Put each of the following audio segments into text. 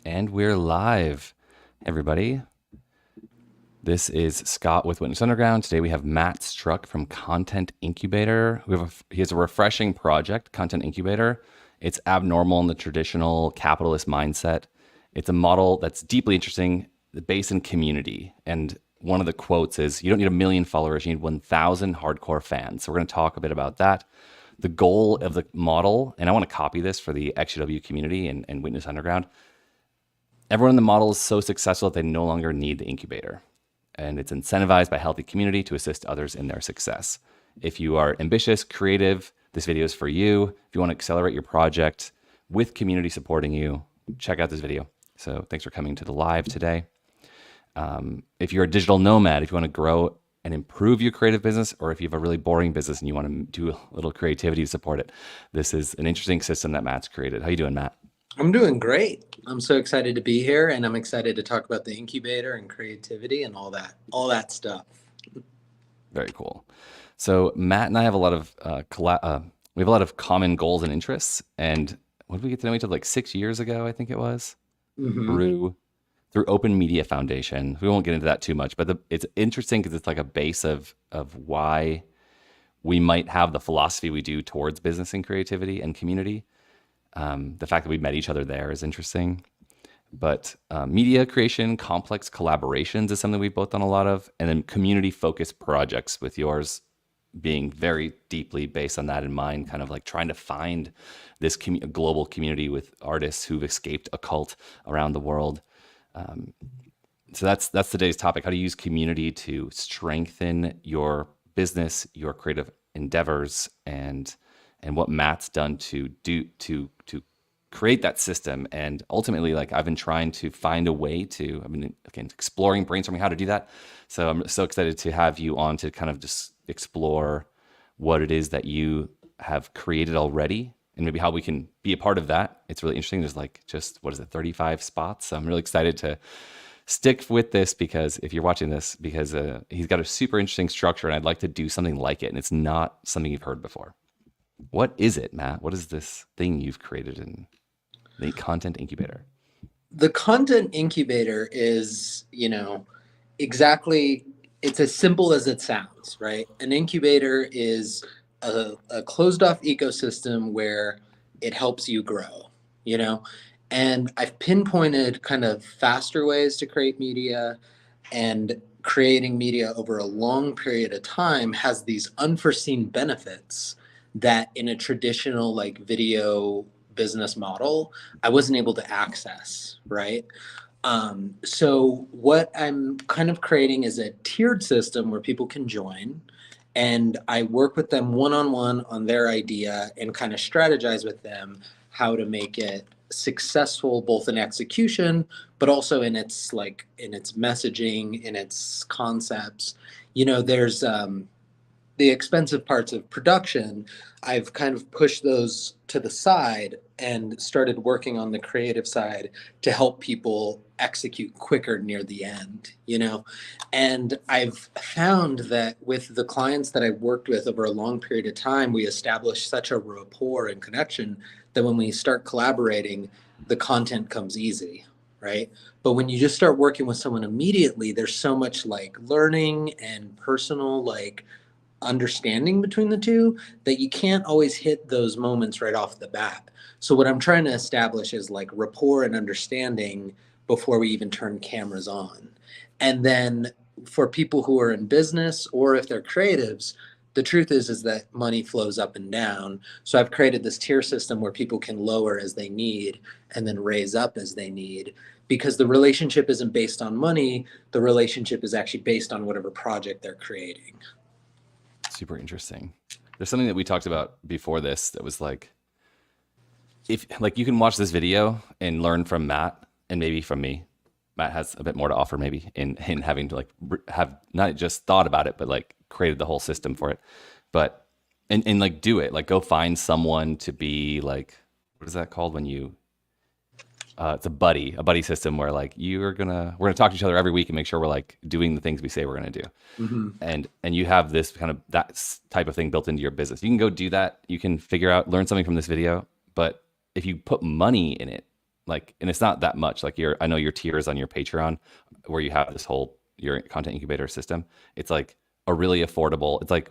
And we're live, everybody. This is Scott with Witness Underground. Today we have Matt Struck from Content Incubator. He has a refreshing project, Content Incubator. It's abnormal in the traditional capitalist mindset. It's a model that's deeply interesting, based in community. And one of the quotes is, you don't need 1 million followers, you need 1,000 hardcore fans. So we're going to talk a bit about that. The goal of the model, and I want to copy this for the XUW community and Witness Underground. Everyone in the model is so successful that they no longer need the incubator. And it's incentivized by a healthy community to assist others in their success. If you are ambitious, creative, this video is for you. If you want to accelerate your project with community supporting you, check out this video. So thanks for coming to the live today. If you're a digital nomad, if you want to grow and improve your creative business, or if you have a really boring business and you want to do a little creativity to support it, this is an interesting system that Matt's created. How you doing, Matt? I'm doing great. I'm so excited to be here, and I'm excited to talk about the incubator and creativity and all that stuff. Very cool. So Matt and I have a lot of we have a lot of common goals and interests. And what did we get to know each other like 6 years ago? I think it was Mm-hmm. through Open Media Foundation. We won't get into that too much, but it's interesting because it's like a base of why we might have the philosophy we do towards business and creativity and community. The fact that we met each other there is interesting. But media creation, complex collaborations is something we've both done a lot of. And then community-focused projects, with yours being very deeply based on that in mind, kind of like trying to find this global community with artists who've escaped a cult around the world. So that's today's topic. How to use community to strengthen your business, your creative endeavors, and what Matt's done to create that system. And ultimately, like, I've been trying to find a way to, I've been again exploring, brainstorming how to do that. So I'm so excited to have you on to kind of just explore what it is that you have created already and maybe how we can be a part of that. It's really interesting. There's like, just, what is it, 35 spots. So I'm really excited to stick with this, because if you're watching this, because he's got a super interesting structure and I'd like to do something like it. And it's not something you've heard before. What is it, Matt? What is this thing you've created in the Content Incubator? The content incubator is, exactly, it's as simple as it sounds, right? An incubator is a closed off ecosystem where it helps you grow, you know? And I've pinpointed kind of faster ways to create media, and creating media over a long period of time has these unforeseen benefits that in a traditional like video business model I wasn't able to access, right? So what I'm kind of creating is a tiered system where people can join, and I work with them one-on-one on their idea and kind of strategize with them how to make it successful both in execution but also in its messaging, in its concepts. There's the expensive parts of production. I've kind of pushed those to the side and started working on the creative side to help people execute quicker near the end. And I've found that with the clients that I've worked with over a long period of time, we establish such a rapport and connection that when we start collaborating, the content comes easy, right? But when you just start working with someone immediately, there's so much like learning and personal like understanding between the two that you can't always hit those moments right off the bat. So what I'm trying to establish is like rapport and understanding before we even turn cameras on. And then for people who are in business or if they're creatives, the truth is that money flows up and down. So I've created this tier system where people can lower as they need and then raise up as they need, because the relationship isn't based on money. The relationship is actually based on whatever project they're creating. Super interesting. There's something that we talked about before this that was like, if like you can watch this video and learn from Matt and maybe from me. Matt has a bit more to offer maybe in having to like have not just thought about it, but like created the whole system for it. But and like do it, like go find someone to be like, what is that called when you it's a buddy system where like we're gonna talk to each other every week and make sure we're like doing the things we say we're gonna do. Mm-hmm. And you have this kind of that type of thing built into your business. You can go do that. You can learn something from this video. But if you put money in it, like, and it's not that much. Like I know your tiers on your Patreon, where you have this whole your content incubator system. It's like a really affordable. It's like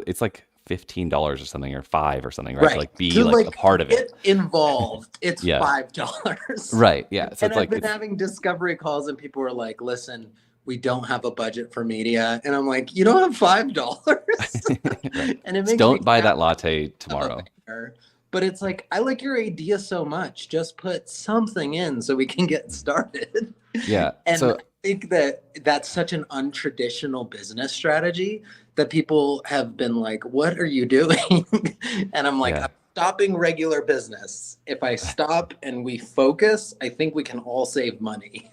it's like $15 or something, or five or something, right? To Right. like be To like a like part of it. get involved, it's Yeah. $5. Right. Yeah. So And it's I've like been it's having discovery calls and people are like, listen, we don't have a budget for media. And I'm like, you don't have $5? right. And it Just makes me don't buy mad that latte of a tomorrow. banner. But it's like, I like your idea so much. Just put something in so we can get started. Yeah. And I So think that that's such an untraditional business strategy that people have been like, what are you doing? And I'm like, yeah. I'm stopping regular business. If I stop and we focus, I think we can all save money.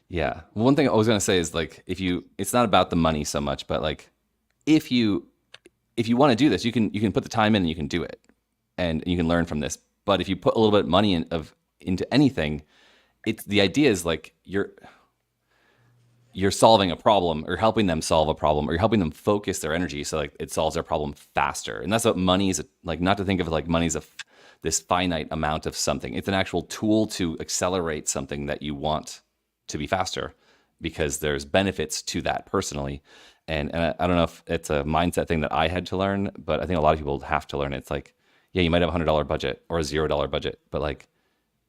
Yeah. One thing I was gonna say is like it's not about the money so much, but like if you if you want to do this, you can put the time in and you can do it, and you can learn from this. But if you put a little bit of money into anything, it's the idea is like you're solving a problem, or helping them solve a problem, or you're helping them focus their energy so like it solves their problem faster. And that's what money is like. Not to think of it like money is this finite amount of something. It's an actual tool to accelerate something that you want to be faster, because there's benefits to that personally. And I don't know if it's a mindset thing that I had to learn, but I think a lot of people have to learn it. It's like, yeah, you might have $100 budget or a $0 budget, but like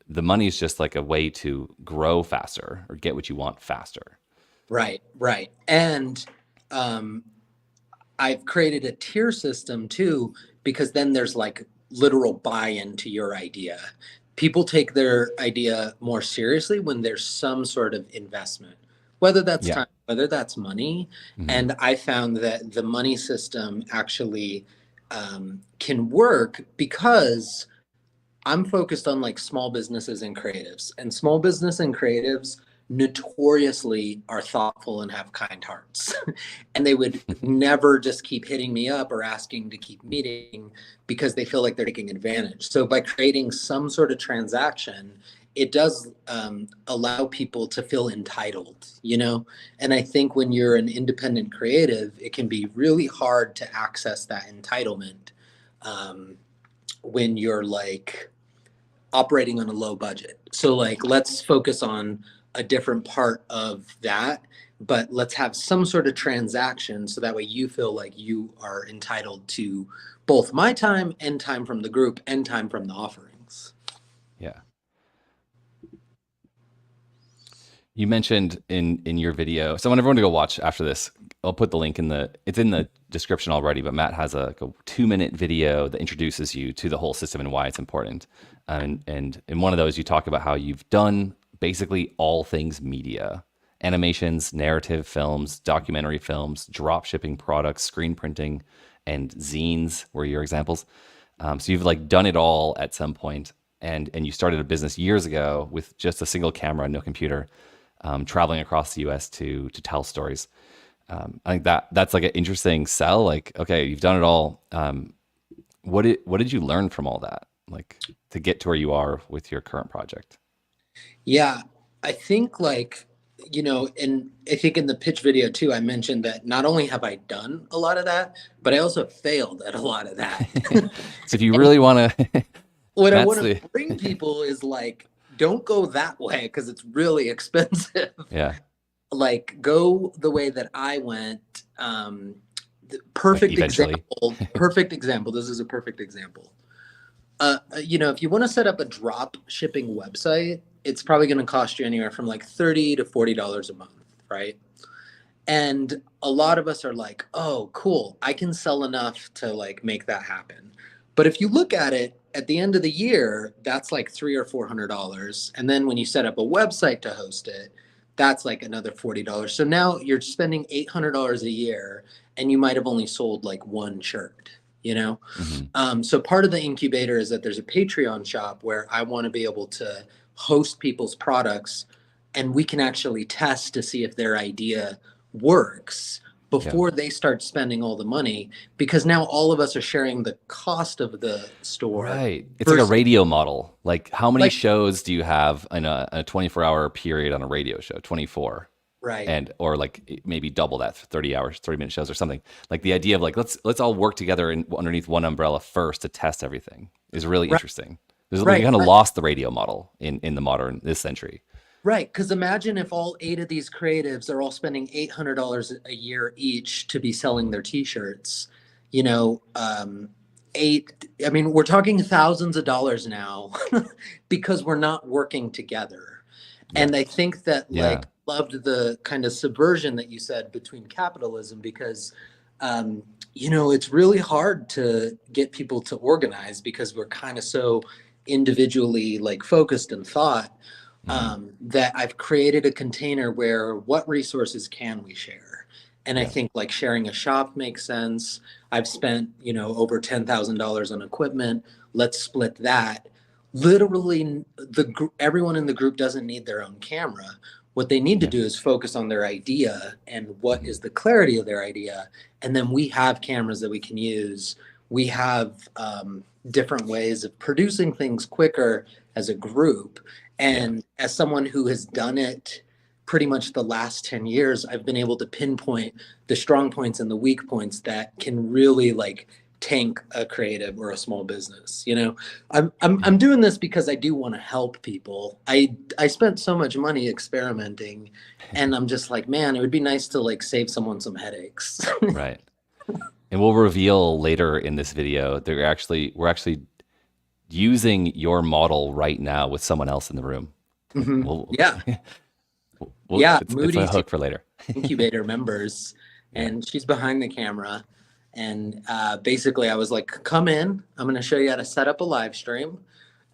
the money is just like a way to grow faster or get what you want faster. Right, right. And um, I've created a tier system too, because then there's like literal buy-in to your idea. People take their idea more seriously when there's some sort of investment, whether that's Yeah. time, whether that's money. Hmm. And I found that the money system actually can work because I'm focused on like small businesses and creatives, and small business and creatives notoriously are thoughtful and have kind hearts. And they would never just keep hitting me up or asking to keep meeting because they feel like they're taking advantage. So by creating some sort of transaction, it does allow people to feel entitled, you know? And I think when you're an independent creative, it can be really hard to access that entitlement um, when you're like operating on a low budget. So like let's focus on a different part of that, but let's have some sort of transaction so that way you feel like you are entitled to both my time and time from the group and time from the offerings. Yeah. You mentioned in your video, so I want everyone to go watch after this. I'll put the link it's in the description already, but Matt has a 2-minute video that introduces you to the whole system and why it's important. And in one of those, you talk about how you've done basically all things media: animations, narrative films, documentary films, drop shipping products, screen printing, and zines were your examples. So you've like done it all at some point, and you started a business years ago with just a single camera, no computer, traveling across the U.S. to tell stories. I think that's like an interesting sell. Like, okay, you've done it all. What did you learn from all that, like to get to where you are with your current project? Yeah, I think like, you know, and I think in the pitch video too, I mentioned that not only have I done a lot of that, but I also failed at a lot of that. So if you really want to, What I that's want the to bring people is like, don't go that way because it's really expensive. yeah, Like, go the way that I went. Perfect eventually. example. Perfect example. This is a perfect example. You know, if you want to set up a drop shipping website, it's probably going to cost you anywhere from like $30 to $40 a month, right? And a lot of us are like, oh, cool, I can sell enough to like make that happen. But if you look at it at the end of the year, that's like $300 or $400. And then when you set up a website to host it, that's like another $40. So now you're spending $800 a year and you might have only sold like one shirt, you know? Hmm. So part of the incubator is that there's a Patreon shop where I want to be able to host people's products and we can actually test to see if their idea works Yeah. before they start spending all the money, because now all of us are sharing the cost of the store Right. It's like a versus radio model. Like, how many like shows do you have in a 24-hour period on a radio show? 24. right. And or like maybe double that, 30 hours, 30-minute shows or something. Like the idea of like let's all work together underneath one umbrella first to test everything is really Right. interesting. We Right. kind of lost the radio model in the modern this century. Right, because imagine if all 8 of these creatives are all spending $800 a year each to be selling their T-shirts. You know, I mean, we're talking thousands of dollars now because we're not working together. Yeah. And I think that, Yeah. like, loved the kind of subversion that you said between capitalism because, it's really hard to get people to organize because we're kind of so individually like focused and thought Hmm. that I've created a container where what resources can we share? And I Yeah. think like sharing a shop makes sense. I've spent, over $10,000 on equipment. Let's split that. Literally, everyone in the group doesn't need their own camera. What they need to Yeah. do is focus on their idea and what Hmm. is the clarity of their idea. And then we have cameras that we can use. We have different ways of producing things quicker as a group. Yeah. And as someone who has done it pretty much the last 10 years, I've been able to pinpoint the strong points and the weak points that can really like tank a creative or a small business. I'm Yeah. doing this because I do want to help people. I spent so much money experimenting and I'm just like, man, it would be nice to like save someone some headaches. Right. And we'll reveal later in this video that we're actually using your model right now with someone else in the room. We'll, Yeah. Yeah, it's a Moody's hook for later. Incubator members, Yeah. and she's behind the camera. And basically, I was like, "Come in. I'm going to show you how to set up a live stream."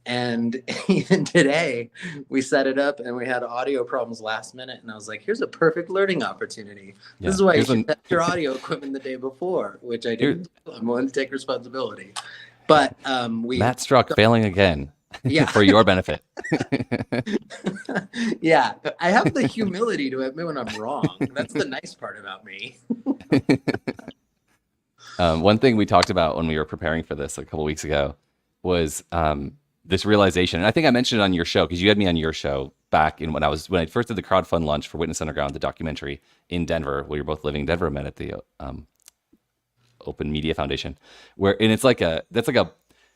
And even today, we set it up, and we had audio problems last minute. And I was like, "Here's a perfect learning opportunity. This Yeah. is why you Here's should an test your audio equipment the day before," which I here didn't do. I'm willing to take responsibility. But Matt Struck failing again yeah, for your benefit. yeah. I have the humility to admit when I'm wrong. That's the nice part about me. One thing we talked about when we were preparing for this a couple weeks ago was this realization, and I think I mentioned it on your show because you had me on your show back in when I first did the crowdfund launch for Witness Underground, the documentary in Denver, where you're both living in Denver, met at the Open Media Foundation, and it's like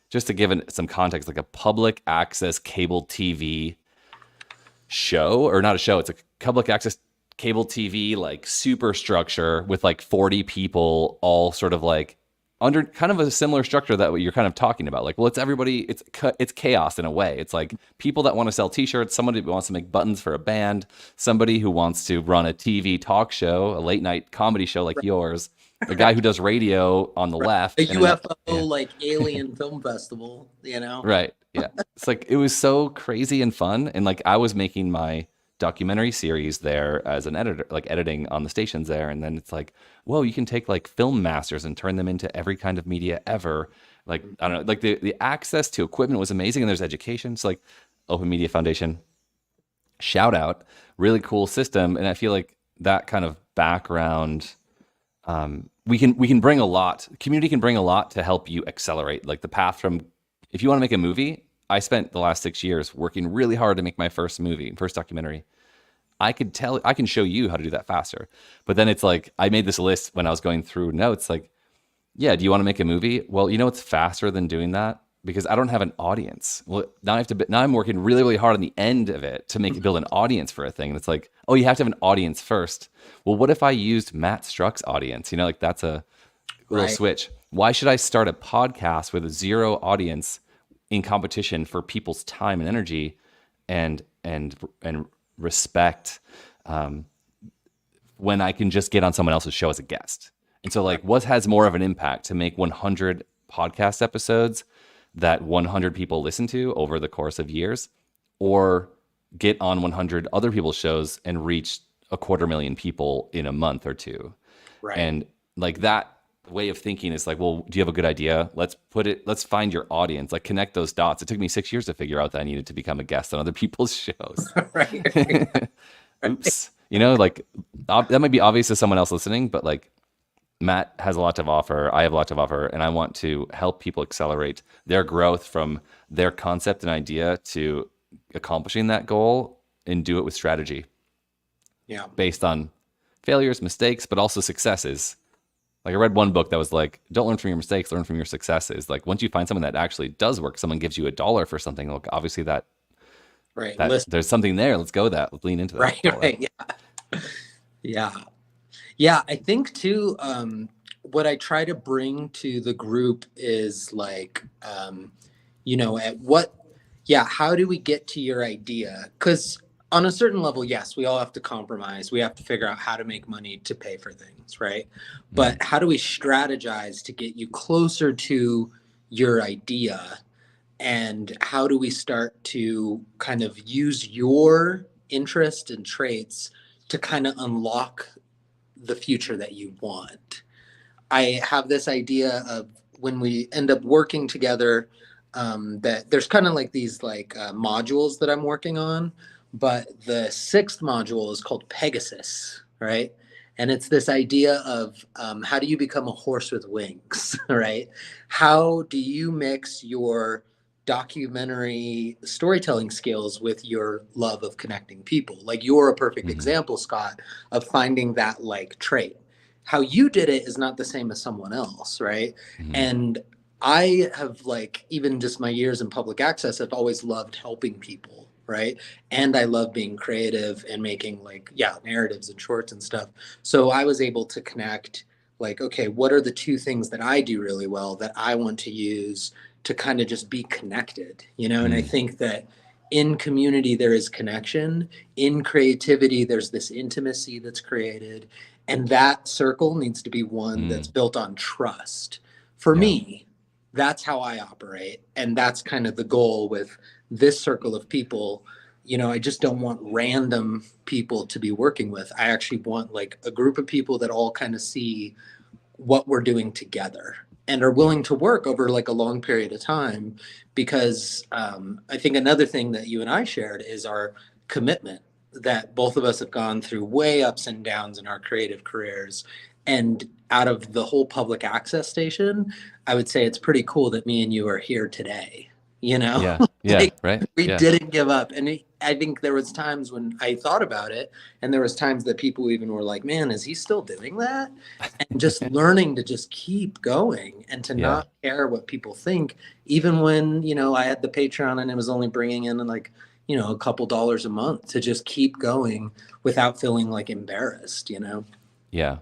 just to give some context, like a public access cable TV show, or not a show, it's a public access cable TV like superstructure with like 40 people all sort of like under kind of a similar structure that you're kind of talking about. Like, well, it's everybody, it's chaos in a way. It's like people that want to sell t-shirts, somebody who wants to make buttons for a band, somebody who wants to run a TV talk show, a late night comedy show like yours, a guy who does radio on the left, A and UFO yeah, like alien film festival. right, yeah. It's like it was so crazy and fun, and like I was making my documentary series there as an editor, like editing on the stations there, and then it's like, whoa, you can take like film masters and turn them into every kind of media ever. Like I don't know, like the access to equipment was amazing, and there's education. It's like Open Media Foundation, shout out, really cool system, and I feel like that kind of background. We can bring a lot. Community can bring a lot to help you accelerate like the path from. If you want to make a movie, I spent the last 6 years working really hard to make my first documentary. I can show you how to do that faster. But then it's like I made this list when I was going through notes. Like, yeah, do you want to make a movie? Well, you know what's faster than doing that? Because I don't have an audience. Well, now I'm working really, really hard on the end of it to build an audience for a thing. And it's like, oh, you have to have an audience first. Well, what if I used Matt Struck's audience? Like that's a little Right. switch. Why should I start a podcast with a zero audience in competition for people's time and energy and respect when I can just get on someone else's show as a guest? And so like what has more of an impact to make 100 podcast episodes that 100 people listen to over the course of years, or get on 100 other people's shows and reach 250,000 people in a month or two? Right. And like that way of thinking is like, well, do you have a good idea? Let's find your audience, like connect those dots. It took me 6 years to figure out that I needed to become a guest on other people's shows. Right. Oops. Like that might be obvious to someone else listening, but like Matt has a lot to offer. I have a lot to offer, and I want to help people accelerate their growth from their concept and idea to accomplishing that goal, and do it with strategy Yeah. based on failures, mistakes, but also successes. Like I read one book that was like, don't learn from your mistakes, learn from your successes. Like once you find someone that actually does work, someone gives you $1 for something, like obviously Right. that Listen. there's something there. Let's go that. Let's lean into that Right. dollar. Right. Yeah. Yeah. I think too, what I try to bring to the group is like, at what, yeah, how do we get to your idea? Because on a certain level, yes, we all have to compromise. We have to figure out how to make money to pay for things, right? Mm, But how do we strategize to get you closer to your idea? And how do we start to kind of use your interest and traits to kind of unlock the future that you want? I have this idea of when we end up working together, that there's kind of like these like modules that I'm working on, but the sixth module is called Pegasus, right? And it's this idea of how do you become a horse with wings, right? How do you mix your documentary storytelling skills with your love of connecting people? Like you're a perfect mm, example, Scott, of finding that like trait. How you did it is not the same as someone else, right? mm, And I have like even just my years in public access, I've always loved helping people, right? And I love being creative and making like narratives and shorts and stuff. So I was able to connect like, okay, what are the two things that I do really well that I want to use to kind of just be connected, And I mm, think that in community there is connection, in creativity there's this intimacy that's created, and that circle needs to be one that's mm. built on trust. For Yeah. me, that's how I operate. And that's kind of the goal with this circle of people. I just don't want random people to be working with. I actually want like a group of people that all kind of see what we're doing together and are Yeah. willing to work over like a long period of time, because I think another thing that you and I shared is our commitment, that both of us have gone through way ups and downs in our creative careers. And out of the whole public access station, I would say it's pretty cool that me and you are here today, you know? Yeah. Yeah. Like Right. we Yeah. didn't give up. And I think there was times when I thought about it, and there was times that people even were like, man, is he still doing that? And just learning to just keep going and to Yeah. not care what people think, even when I had the Patreon and it was only bringing in like a couple dollars a month, to just keep going without feeling like embarrassed. Yeah.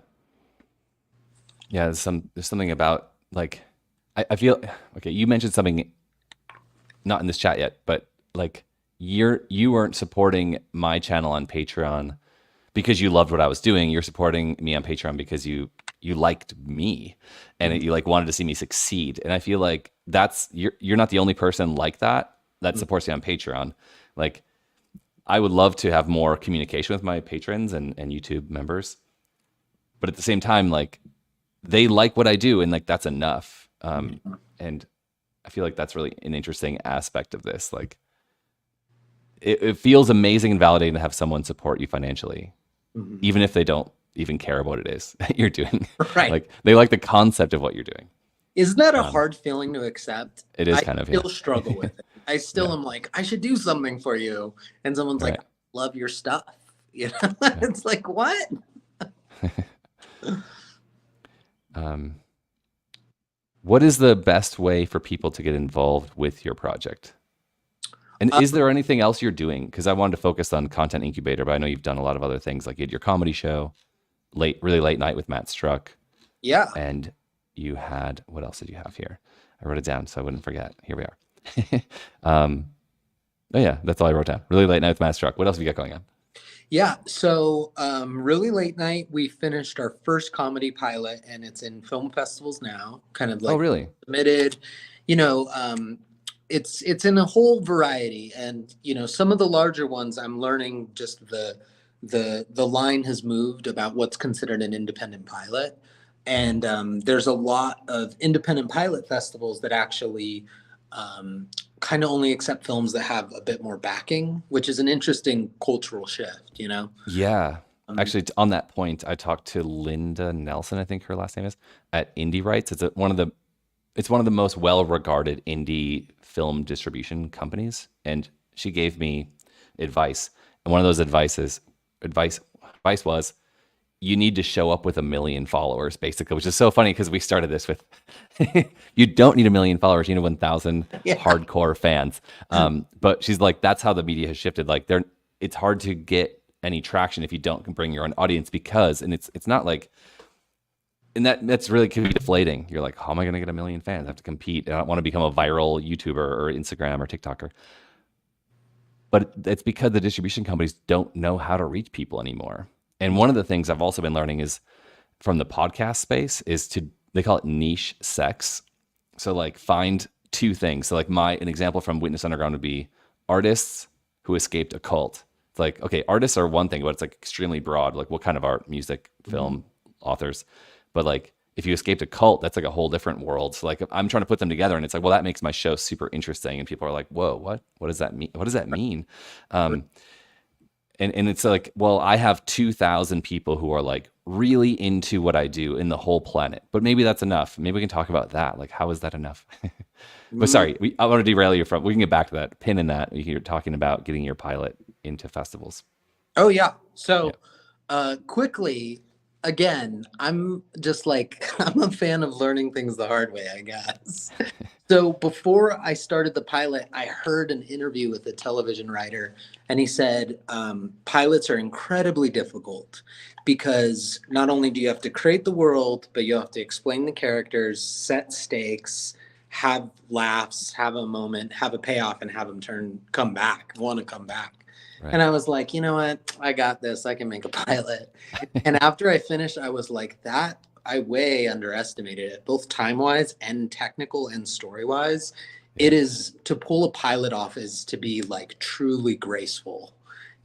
Yeah. There's something about like, I feel, okay. You mentioned something not in this chat yet, but like you weren't supporting my channel on Patreon because you loved what I was doing. You're supporting me on Patreon because you liked me and you like wanted to see me succeed. And I feel like you're not the only person like that supports me on Patreon. Like I would love to have more communication with my patrons and YouTube members, but at the same time, like they like what I do, and like that's enough. And I feel like that's really an interesting aspect of this. Like it feels amazing and validating to have someone support you financially, Mhm. even if they don't even care what it is that you're doing. Right. Like they like the concept of what you're doing. Isn't that a Um, hard feeling to accept? it is I kind of, yeah. still struggle with it. I still Yeah. am like, I should do something for you. And someone's like, Right. I love your stuff. Yeah. It's like, what? Um, what is the best way for people to get involved with your project? And Uh, is there anything else you're doing? Because I wanted to focus on Content Incubator, but I know you've done a lot of other things. Like you had your comedy show, really late night with Matt Struck, yeah. and you had, what else did you have here? I wrote it down so I wouldn't forget. Here we are. um, oh yeah, that's all I wrote down. Really late night with Matt Struck. What else have you got going on? Yeah. So, really late night, we finished our first comedy pilot, and it's in film festivals now, kind of Oh like really? submitted. You know, it's in a whole variety, and some of the larger ones, I'm learning just the line has moved about what's considered an independent pilot, Mhm. and there's a lot of independent pilot festivals that actually kind of only accept films that have a bit more backing, which is an interesting cultural shift. Yeah. Um, Actually, on that point, I talked to Linda Nelson, I think her last name is, at Indie Rights. It's one of the most well-regarded indie film distribution companies, and she gave me advice. And one of those advice was you need to show up with 1 million followers, basically, which is so funny because we started this with you don't need 1 million followers, you need 1,000 Yeah. hardcore fans. But she's like, that's how the media has shifted. Like, it's hard to get any traction if you don't bring your own audience because, and it's not like, and that's really can be deflating. You're like, how am I going to get 1 million fans? I have to compete. I don't want to become a viral YouTuber or Instagram or TikToker. But it's because the distribution companies don't know how to reach people anymore. And one of the things I've also been learning is from the podcast space is they call it niche sex. So like find two things. So like an example from Witness Underground would be artists who escaped a cult. It's like, okay, artists are one thing, but it's like extremely broad. Like what kind of art, music, film, authors. But like if you escaped a cult, that's like a whole different world. So like I'm trying to put them together and it's like, well, that makes my show super interesting. And people are like, whoa, what? What does that mean? What does that mean? Um, and it's like, well, I have 2,000 people who are like really into what I do in the whole planet, but maybe that's enough. Maybe we can talk about that. Like, how is that enough? But Mm. sorry, I want to derail you from. We can get back to that pin in that. You're talking about getting your pilot into festivals. Oh yeah. Yeah, So quickly, again, I'm just like I'm a fan of learning things the hard way, I guess. So before I started the pilot, I heard an interview with a television writer, and he said pilots are incredibly difficult because not only do you have to create the world, but you have to explain the characters, set stakes, have laughs, have a moment, have a payoff, and have them come back, want to come back. right. And I was like, you know what? I got this. I can make a pilot. And after I finished, I was like, that I way underestimated it, both time wise and technical and story wise. It Yeah. is to pull a pilot off is to be like truly graceful.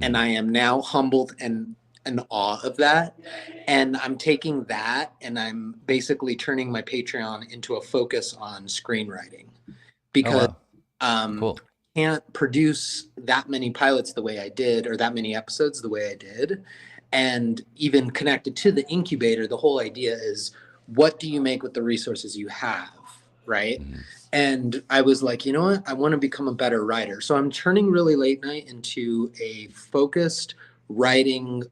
And Mm. I am now humbled and in awe of that. And I'm taking that and I'm basically turning my Patreon into a focus on screenwriting Oh because wow, um, cool. can't produce that many pilots the way I did, or that many episodes the way I did. And even connected to the incubator, the whole idea is what do you make with the resources you have? Right. Mm. And I was like, you know what? I want to become a better writer. So I'm turning really late night into a focused writing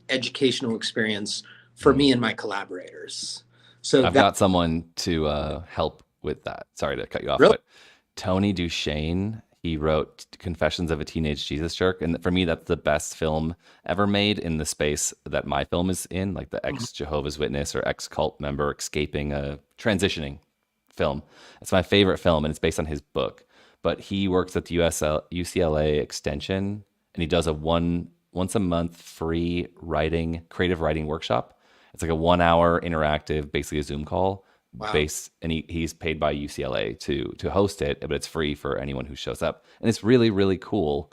educational experience for Mm. me and my collaborators. So I've that got someone to help with that. Sorry to cut you off, really, but Tony Duchesne, he wrote Confessions of a Teenage Jesus Jerk. And for me, that's the best film ever made in the space that my film is in, like the ex Jehovah's Witness or ex cult member escaping a transitioning film. It's my favorite film, and it's based on his book. But he works at the UCLA Extension, and he does a once a month free creative writing workshop. It's like a 1 hour interactive, basically a Zoom call wow. base, and he's paid by UCLA to host it, but it's free for anyone who shows up, and it's really really cool.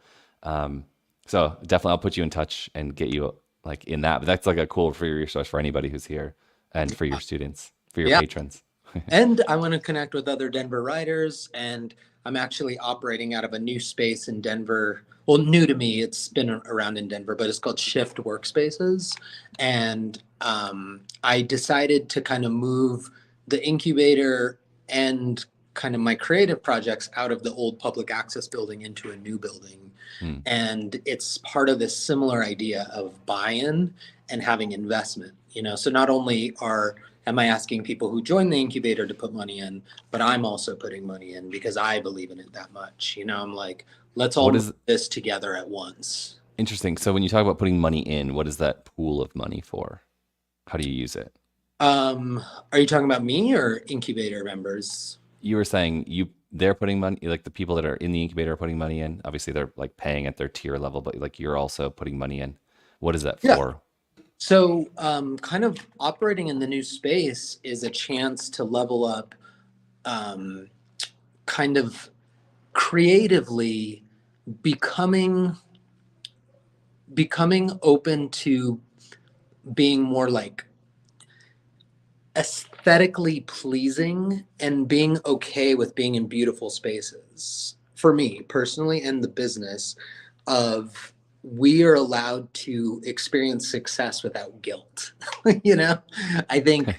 So definitely, I'll put you in touch and get you like in that. But that's like a cool free resource for anybody who's here, and for your students, for your Yeah. patrons. And I want to connect with other Denver writers. And I'm actually operating out of a new space in Denver. Well, new to me, it's been around in Denver, but it's called Shift Workspaces. And I decided to kind of move the incubator and kind of my creative projects out of the old public access building into a new building. Hmm. And it's part of this similar idea of buy-in and having investment, you know. So not only am I asking people who join the incubator to put money in, but I'm also putting money in because I believe in it that much. You know, I'm like, let's all What move is this together at once. interesting? So when you talk about putting money in, what is that pool of money for? How do you use it? Um, are you talking about me or incubator members? You were saying they're putting money, like the people that are in the incubator are putting money in. Obviously, they're like paying at their tier level, but like you're also putting money in. What is that Yeah. for? So, kind of operating in the new space is a chance to level up, um, kind of creatively becoming open to being more like aesthetically pleasing and being okay with being in beautiful spaces for me personally and the business of we are allowed to experience success without guilt. You know, I think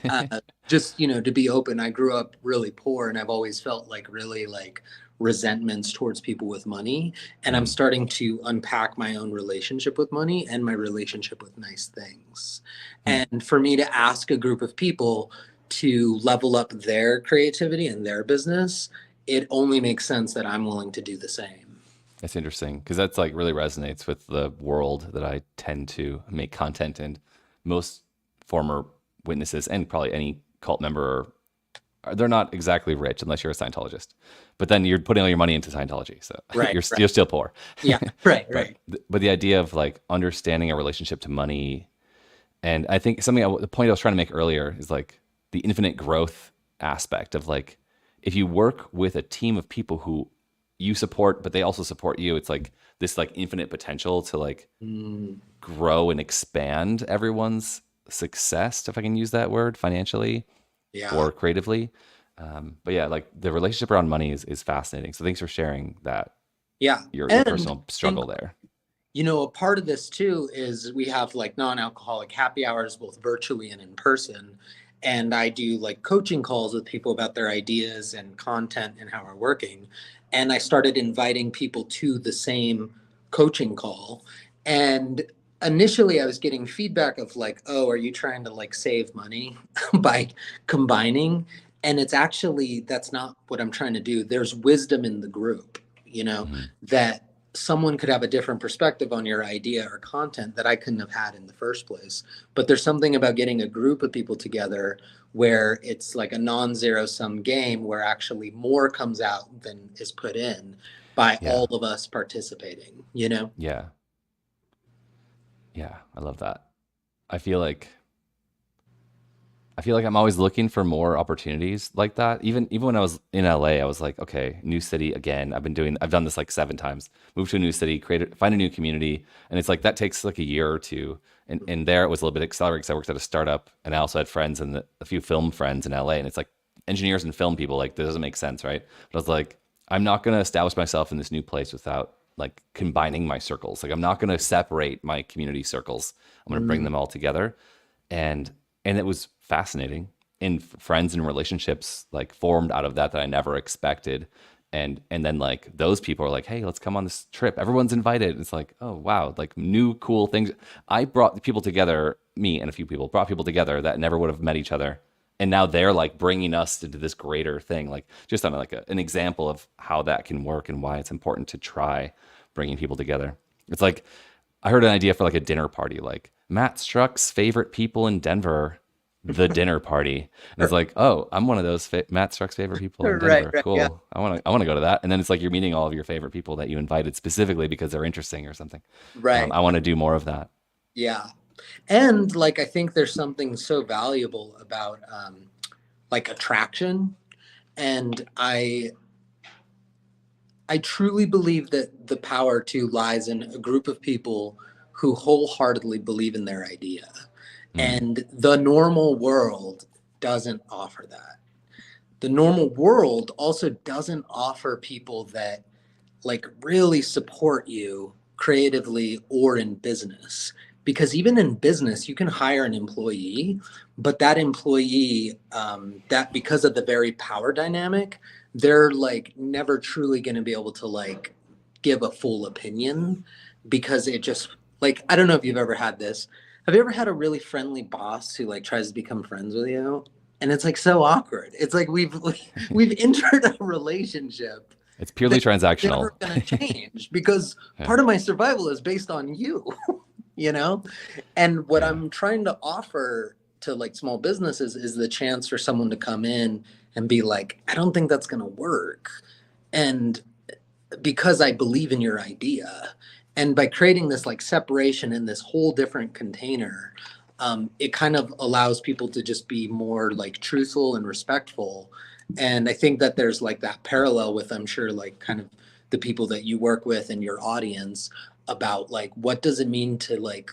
just, you know, to be open, I grew up really poor and I've always felt like really like resentments towards people with money. And I'm starting to unpack my own relationship with money and my relationship with nice things. Mm. And for me to ask a group of people to level up their creativity and their business, it only makes sense that I'm willing to do the same. That's interesting because that's like really resonates with the world that I tend to make content in. Most former witnesses and probably any cult member they're not exactly rich unless you're a Scientologist. But then you're putting all your money into Scientology, so Right, right. you're still poor. Yeah, right, but right. but the idea of like understanding a relationship to money, and I think the point I was trying to make earlier is like the infinite growth aspect of like if you work with a team of people who you support, but they also support you, it's like this like infinite potential to like Mm, grow and expand everyone's success, if I can use that word, financially yeah. or creatively. But yeah, like the relationship around money is fascinating. So thanks for sharing that Yeah. your And personal I think, struggle there. a part of this too is we have like non-alcoholic happy hours, both virtually and in person. And I do like coaching calls with people about their ideas and content and how we're working. And I started inviting people to the same coaching call. And initially I was getting feedback of like, oh, are you trying to like save money by combining? And it's actually, that's not what I'm trying to do. There's wisdom in the group, Hmm. that someone could have a different perspective on your idea or content that I couldn't have had in the first place. But there's something about getting a group of people together where it's like a non-zero sum game where actually more comes out than is put in by all Yeah, of us participating. yeah, yeah. I love that. I feel like I feel like I'm always looking for more opportunities like that. Even when I was in LA, I was like, okay, new city again. I've done this like 7 times. Move to a new city, find a new community, and it's like that takes like a year or two. And there it was a little bit accelerated because I worked at a startup, and I also had friends and a few film friends in LA, and it's like engineers and film people. Like that doesn't make sense, right? But I was like, I'm not gonna establish myself in this new place without like combining my circles. Like I'm not gonna separate my community circles. I'm gonna bring Mm, them all together and it was fascinating and friends and relationships like formed out of that I never expected. And then like those people are like, hey, let's come on this trip, everyone's invited. It's like, oh wow, like new cool things. I brought people together, me and a few people brought people together that never would have met each other, and now they're like bringing us into this greater thing, like just on like an example of how that can work and why it's important to try bringing people together. It's like I heard an idea for like a dinner party, like Matt Struck's favorite people in Denver, the dinner party. And it's like, oh, I'm one of those Matt Struck's favorite people in right, Denver. right, yeah, Cool. I want to go to that. And then it's like you're meeting all of your favorite people that you invited specifically because they're interesting or something. right, I want to do more of that. yeah. And like I think there's something so valuable about like attraction. And I truly believe that the power too lies in a group of people who wholeheartedly believe in their idea. Mm, And the normal world doesn't offer that. The normal world also doesn't offer people that like really support you creatively or in business. Because even in business, you can hire an employee, but that employee, that because of the very power dynamic, they're like never truly going to be able to like give a full opinion because it just like, I don't know if you've ever had this. Have you ever had a really friendly boss who like tries to become friends with you? And it's like so awkward. It's like we've entered a relationship it's purely that's transactional. never going to change because Yeah. part of my survival is based on you, you know? And what Yeah. I'm trying to offer to like small businesses is the chance for someone to come in and be like, I don't think that's going to work. And because I believe in your idea. And by creating this like separation in this whole different container, it kind of allows people to just be more like truthful and respectful. And I think that there's like that parallel with, I'm sure, like kind of the people that you work with and your audience about like what does it mean to like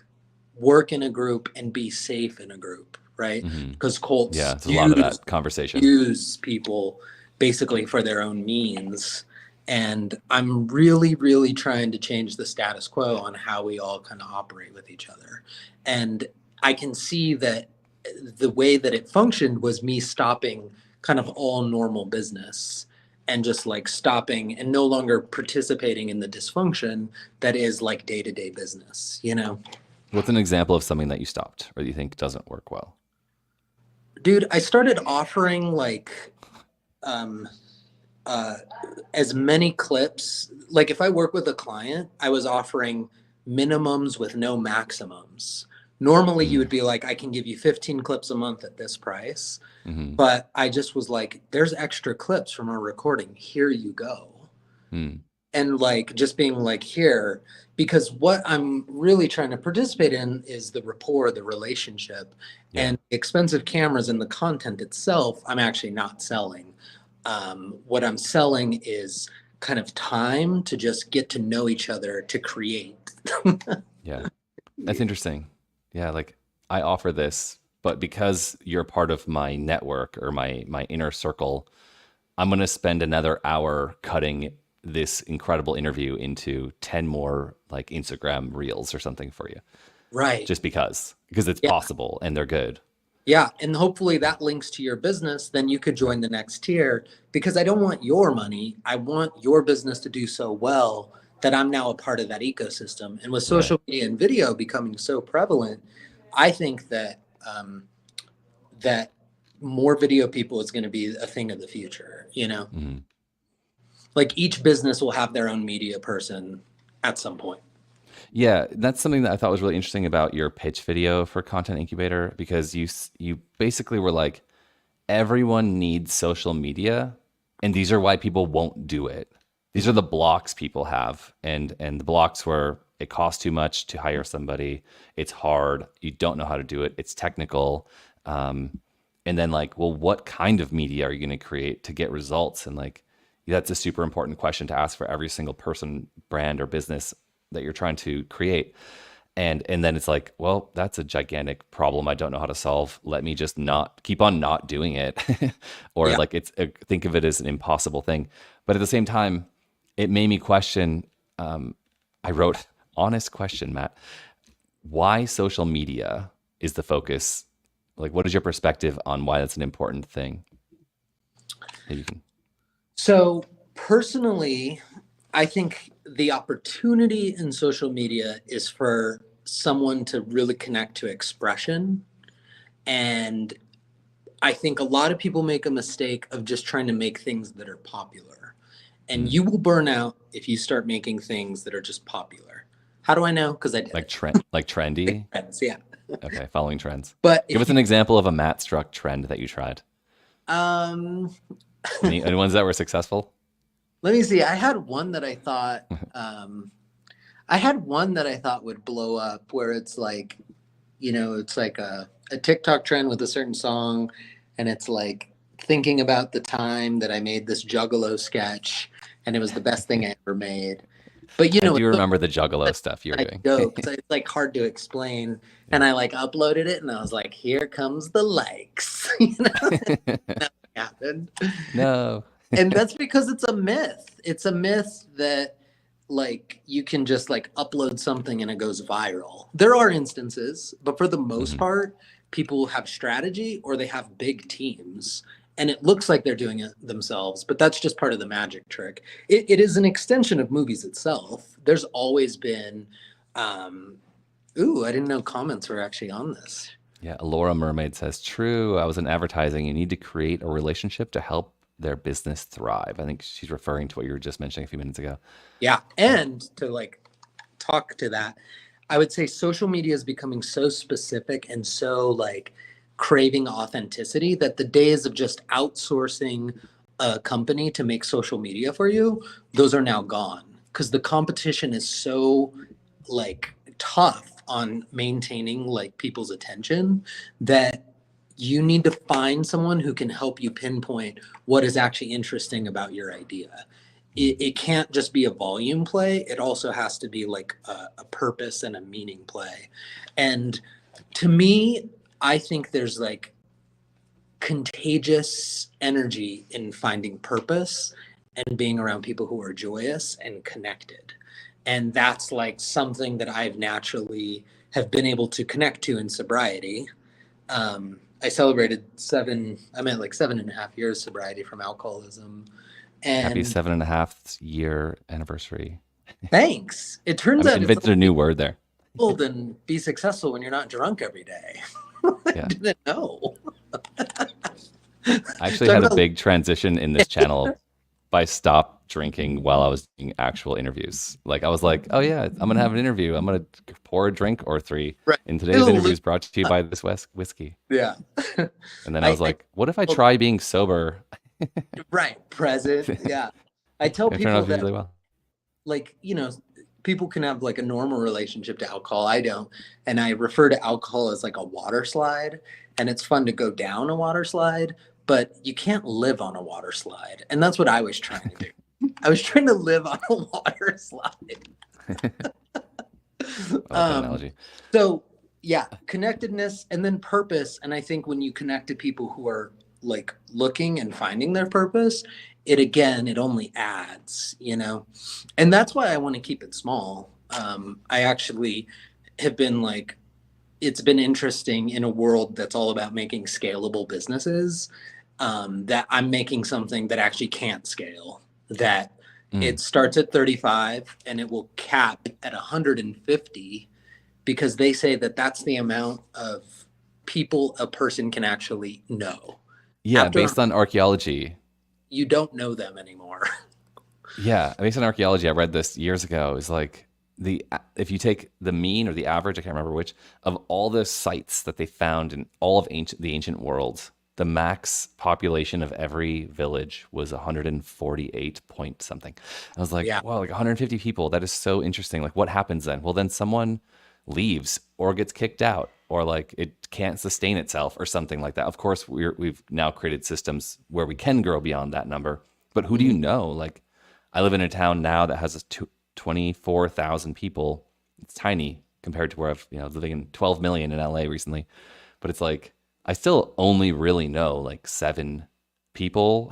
work in a group and be safe in a group, right? Hmm. Because Yeah. cults There's a lot of use that conversation. use people basically for their own means. And I'm really, really trying to change the status quo on how we all kind of operate with each other. And I can see that the way that it functioned was me stopping kind of all normal business and just like stopping and no longer participating in the dysfunction that is like day-to-day business, you know? What's an example of something that you stopped or that you think doesn't work well? Dude, I started offering like um uh as many clips. Like if I work with a client, I was offering minimums with no maximums. Normally you Mm, would be like, I can give you 15 clips a month at this price. mm-hmm, But I just was like, there's extra clips from our recording. Here you go. mm, And like just being like, here, because what I'm really trying to participate in is the rapport, the relationship, yeah. and expensive cameras and the content itself. I'm actually not selling. What I'm selling is kind of time to just get to know each other to create. Yeah. That's interesting. Yeah, like I offer this, but because you're part of my network or my inner circle, I'm going to spend another hour cutting this incredible interview into 10 more like Instagram reels or something for you. Right. Just because it's Yeah. possible and they're good. Yeah, and hopefully that links to your business. Then you could Right. join the next tier because I don't want your money. I want your business to do so well that I'm now a part of that ecosystem. And with Right. social media and video becoming so prevalent, I think that that more video people is going to be a thing of the future. You know, Mhm. like each business will have their own media person at some point. Yeah, that's something that I thought was really interesting about your pitch video for Content Incubator because you basically were like everyone needs social media and these are why people won't do it. These are the blocks people have and the blocks where it costs too much to hire somebody, it's hard, you don't know how to do it, it's technical. Um, and then like, well, what kind of media are you going to create to get results? And like that's a super important question to ask for every single person, brand or business that you're trying to create. And then it's like, well, that's a gigantic problem I don't know how to solve. Let me just not keep on not doing it. Or Yeah. like think of it as an impossible thing. But at the same time, it made me question. I wrote honest question, Matt. Why social media is the focus? Like, what is your perspective on why that's an important thing? Maybe you can. So personally, I think the opportunity in social media is for someone to really connect to expression. And I think a lot of people make a mistake of just trying to make things that are popular. And Mm, you will burn out if you start making things that are just popular. How do I know? Because I did like it. trend, like Like trendy. friends, yeah. Okay, following trends. But Give if us you, an example of a Matt struck trend that you tried. um, Any ones that were successful? let me see. I had one that I thought would blow up where it's like, it's like a TikTok trend with a certain song, and it's like thinking about the time that I made this Juggalo sketch, and it was the best thing I ever made. But I do it's so remember the Juggalo stuff you were like doing. jokes. It's like hard to explain. Yeah. And I like uploaded it, and I was like, "Here comes the likes," you know, that happened. No. And that's because it's a myth. It's a myth that like you can just like upload something and it goes viral. There are instances, but for the most Hmm. part, people have strategy or they have big teams and it looks like they're doing it themselves, but that's just part of the magic trick. It is an extension of movies itself. There's always been um ooh, I didn't know comments were actually on this. Yeah, Laura Mermaid says, true. I was in advertising. You need to create a relationship to help their business thrive. I think she's referring to what you were just mentioning a few minutes ago. Yeah, and to like talk to that, I would say social media is becoming so specific and so like craving authenticity that the days of just outsourcing a company to make social media for you, those are now gone because the competition is so like tough on maintaining like people's attention that you need to find someone who can help you pinpoint what is actually interesting about your idea. It can't just be a volume play. It also has to be like a purpose and a meaning play. And to me, I think there's like contagious energy in finding purpose and being around people who are joyous and connected. And that's like something that I've naturally have been able to connect to in sobriety. I celebrated I'm at like 7.5 years sobriety from alcoholism. Happy And 7.5 year anniversary. thanks. It I turns out it's invented a new word there. old and be successful when you're not drunk every day. I Yeah. didn't know. I actually Talk had a about big transition in this channel by stop drinking while I was doing actual interviews. Like I was like, oh yeah, I'm gonna have an interview. I'm gonna pour a drink or three. right. And today's It'll interview lose. is brought to you by this whiskey. Yeah. And then I was I like, what if I well, try being sober? right present. Yeah. I tell It turned out people to do that really well. like people can have like a normal relationship to alcohol. I don't, and I refer to alcohol as like a water slide, and it's fun to go down a water slide, but you can't live on a water slide, and that's what I was trying to do. I was trying to live on a water slide. I like that um analogy. so yeah, connectedness and then purpose. And I think when you connect to people who are like looking and finding their purpose, it only adds, and that's why I want to keep it small. I actually have been like, it's been interesting in a world that's all about making scalable businesses, that I'm making something that actually can't scale, that Mm. it starts at 35 and it will cap at 150, because they say that that's the amount of people a person can actually know. Yeah, After based on archaeology. you don't know them anymore. Yeah, based on archaeology, I read this years ago. Is like the if you take the mean or the average, I can't remember which, of all the sites that they found in all of the ancient world, the max population of every village was 148 point something. I was like, Yeah. wow, like 150 people. That is so interesting. Like, what happens then? Well, then someone leaves or gets kicked out or like it can't sustain itself or something like that. Of course, we've now created systems where we can grow beyond that number. But who do you Mhm. know? Like, I live in a town now that has 24,000 people. It's tiny compared to where I've, living in 12 million in LA recently. But it's like, I still only really know like seven people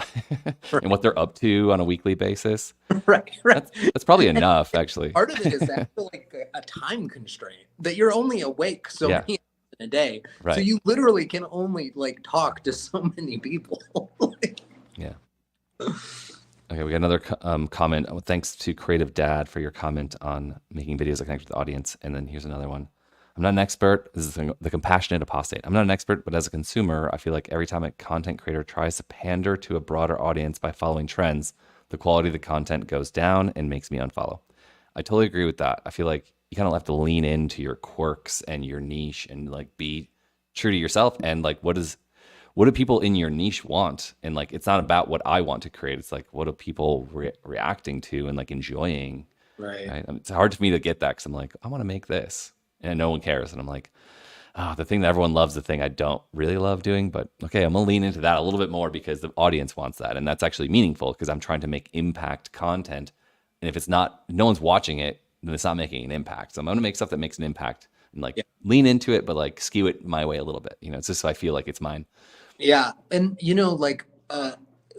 and what they're up to on a weekly basis. Right, right. That's probably And enough, actually. part of it is that like a time constraint, that you're only awake so Yeah, many hours in a day. So right. you literally can only like talk to so many people. Yeah. Okay, we got another comment. Oh, thanks to Creative Dad for your comment on making videos that connect with the audience. And then here's another one. I'm not an expert. This is the compassionate apostate. I'm not an expert, but as a consumer, I feel like every time a content creator tries to pander to a broader audience by following trends, the quality of the content goes down and makes me unfollow. I totally agree with that. I feel like you kind of have to lean into your quirks and your niche and like be true to yourself and like what do people in your niche want? And like, it's not about what I want to create. It's like, what are people reacting to and like enjoying? Right. Right? It's hard for me to get that because I'm like, I want to make this, and no one cares. And I'm like, oh, the thing that everyone loves, the thing I don't really love doing. But okay, I'm gonna lean into that a little bit more because the audience wants that, and that's actually meaningful because I'm trying to make impact content. And if it's not, no one's watching it, then it's not making an impact. So I'm gonna make stuff that makes an impact and like Yeah. lean into it, but like skew it my way a little bit. It's just so I feel like it's mine. Yeah. And like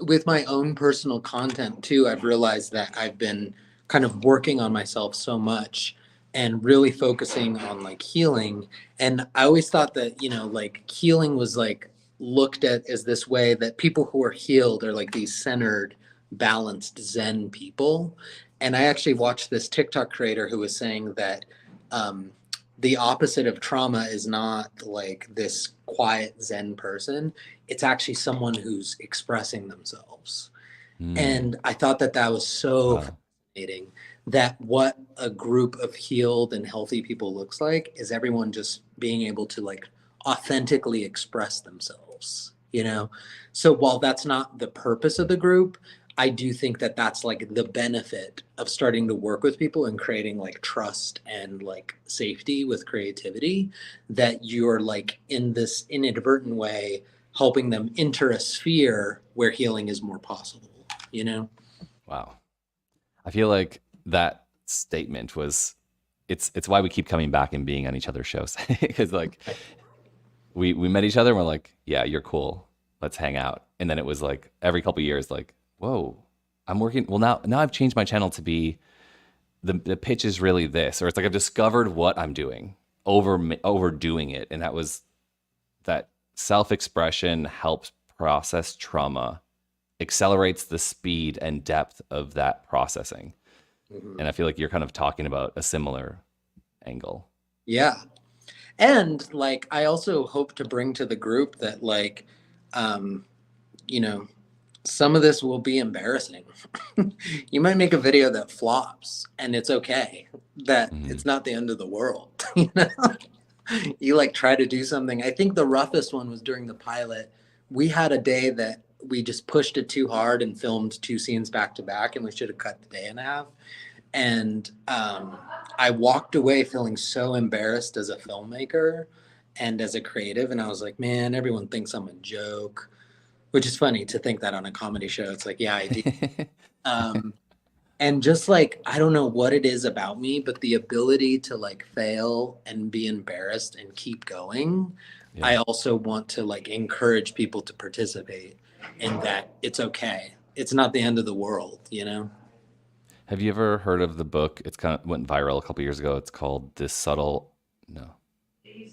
with my own personal content too, I've realized that I've been kind of working on myself so much and really focusing on like healing. And I always thought that, like healing was like looked at as this way that people who are healed are like these centered, balanced Zen people. And I actually watched this TikTok creator who was saying that um, the opposite of trauma is not like this quiet Zen person. It's actually someone who's expressing themselves. Mm, And I thought that that was so wow. fascinating, that what a group of healed and healthy people looks like is everyone just being able to like authentically express themselves, So while that's not the purpose of the group, I do think that that's like the benefit of starting to work with people and creating like trust and like safety with creativity, that you're like in this inadvertent way helping them enter a sphere where healing is more possible, you know? Wow. I feel like that statement was it's why we keep coming back and being on each other's shows because like we met each other and we're like, yeah, you're cool, let's hang out. And then it was like every couple of years like, whoa, I'm working, well, now I've changed my channel to be the pitch is really this, or it's like I've discovered what I'm doing overdoing it. And that was that self-expression helps process trauma accelerates the speed and depth of that processing. Mhm. And I feel like you're kind of talking about a similar angle. Yeah. And like, I also hope to bring to the group that, like, um, you know, some of this will be embarrassing. You might make a video that flops, and it's okay. That Mm-hmm. it's not the end of the world. You know, you like try to do something. I think the roughest one was during the pilot. We had a day that we just pushed it too hard and filmed two scenes back to back, and we should have cut the day in half. And I walked away feeling so embarrassed as a filmmaker and as a creative. And I was like, man, everyone thinks I'm a joke, which is funny to think that on a comedy show. It's like, yeah, I do. Um, and just like, I don't know what it is about me, but the ability to like fail and be embarrassed and keep going. Yeah. I also want to like encourage people to participate in that. It's okay. It's not the end of the world, you know? Have you ever heard of the book? It's kind of went viral a couple years ago. It's called no,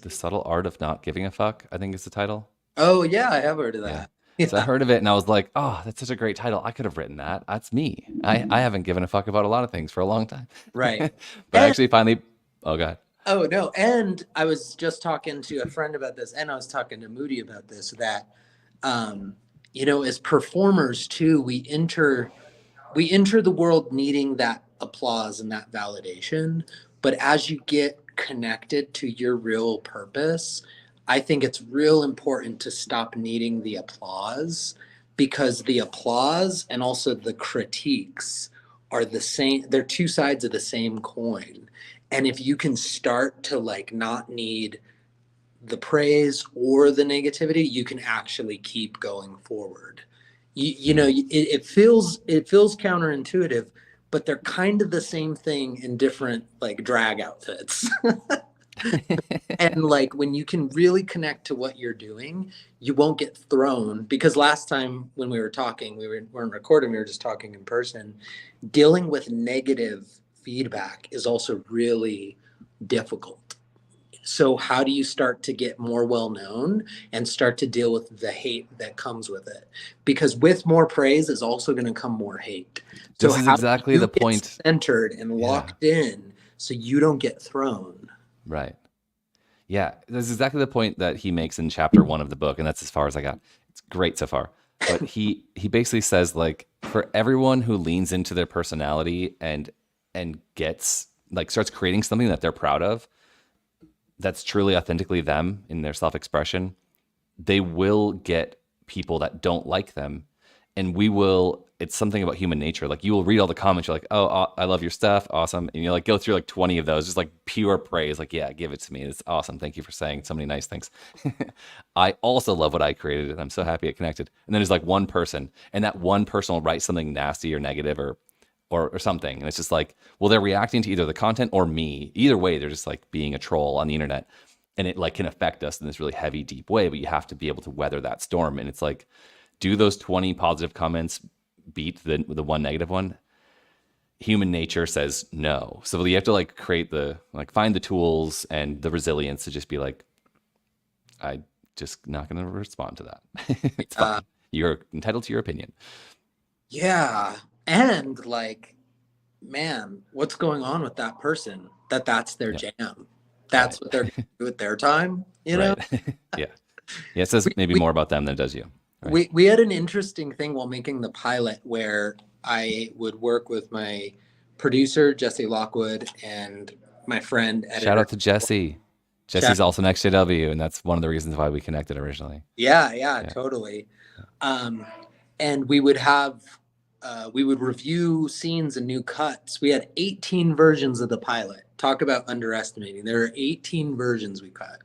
The Subtle Art of Not Giving a Fuck, I think is the title. Oh, yeah, I have heard of Yeah. that. So I Yeah, heard of it and I was like, oh, that's such a great title. I could have written that. That's me. I haven't given a fuck about a lot of things for a long time. right. But I And actually finally, oh God. oh no, and I was just talking to a friend about this, and I was talking to Moody about this, that um, as performers too, we enter the world needing that applause and that validation. But as you get connected to your real purpose, I think it's real important to stop needing the applause, because the applause and also the critiques are the same, they're two sides of the same coin. And if you can start to like not need the praise or the negativity, you can actually keep going forward. Hmm. It feels counterintuitive, but they're kind of the same thing in different like drag outfits. And like when you can really connect to what you're doing, you won't get thrown. Because last time when we were talking, weren't recording, we were just talking in person. Dealing with negative feedback is also really difficult. So how do you start to get more well known and start to deal with the hate that comes with it? Because with more praise is also going to come more hate. So This is how do exactly you the get point. centered and Yeah. locked in so you don't get thrown? Right. Yeah. This is exactly the point that he makes in chapter one of the book. And that's as far as I got. It's great so far. But he basically says like for everyone who leans into their personality and gets like starts creating something that they're proud of, that's truly authentically them in their self-expression, they will get people that don't like them. And we will, it's something about human nature. Like you will read all the comments, you're like, oh, I love your stuff. Awesome. And you like go through like 20 of those, just like pure praise. Like, yeah, give it to me. It's awesome. Thank you for saying so many nice things. I also love what I created and I'm so happy it connected. And then there's like one person and that one person will write something nasty or negative or something. And it's just like, well, they're reacting to either the content or me. Either way, they're just like being a troll on the internet. And it like can affect us in this really heavy, deep way, but you have to be able to weather that storm. And it's like, do those 20 positive comments beat the one negative one? Human nature says no. So you have to like create the like find the tools and the resilience to just be like, I just not gonna respond to that. It's Uh, fine. You're entitled to your opinion. yeah. And like, man, what's going on with that person? That's their Yeah. jam. Right. That's what they're going to do with their time, you know? Right. Yeah. Yeah. It says We, maybe we, more about them than it does you. Right. we had an interesting thing while making the pilot where I would work with my producer, Jesse Lockwood, and my friend, Shout editor. out to Jesse. Chat. Jesse's also next JW, and that's one of the reasons why we connected originally. Yeah, yeah, Yeah. totally. Um, and we would review scenes and new cuts. We had 18 versions of the pilot. Talk about underestimating. There are 18 versions we cut.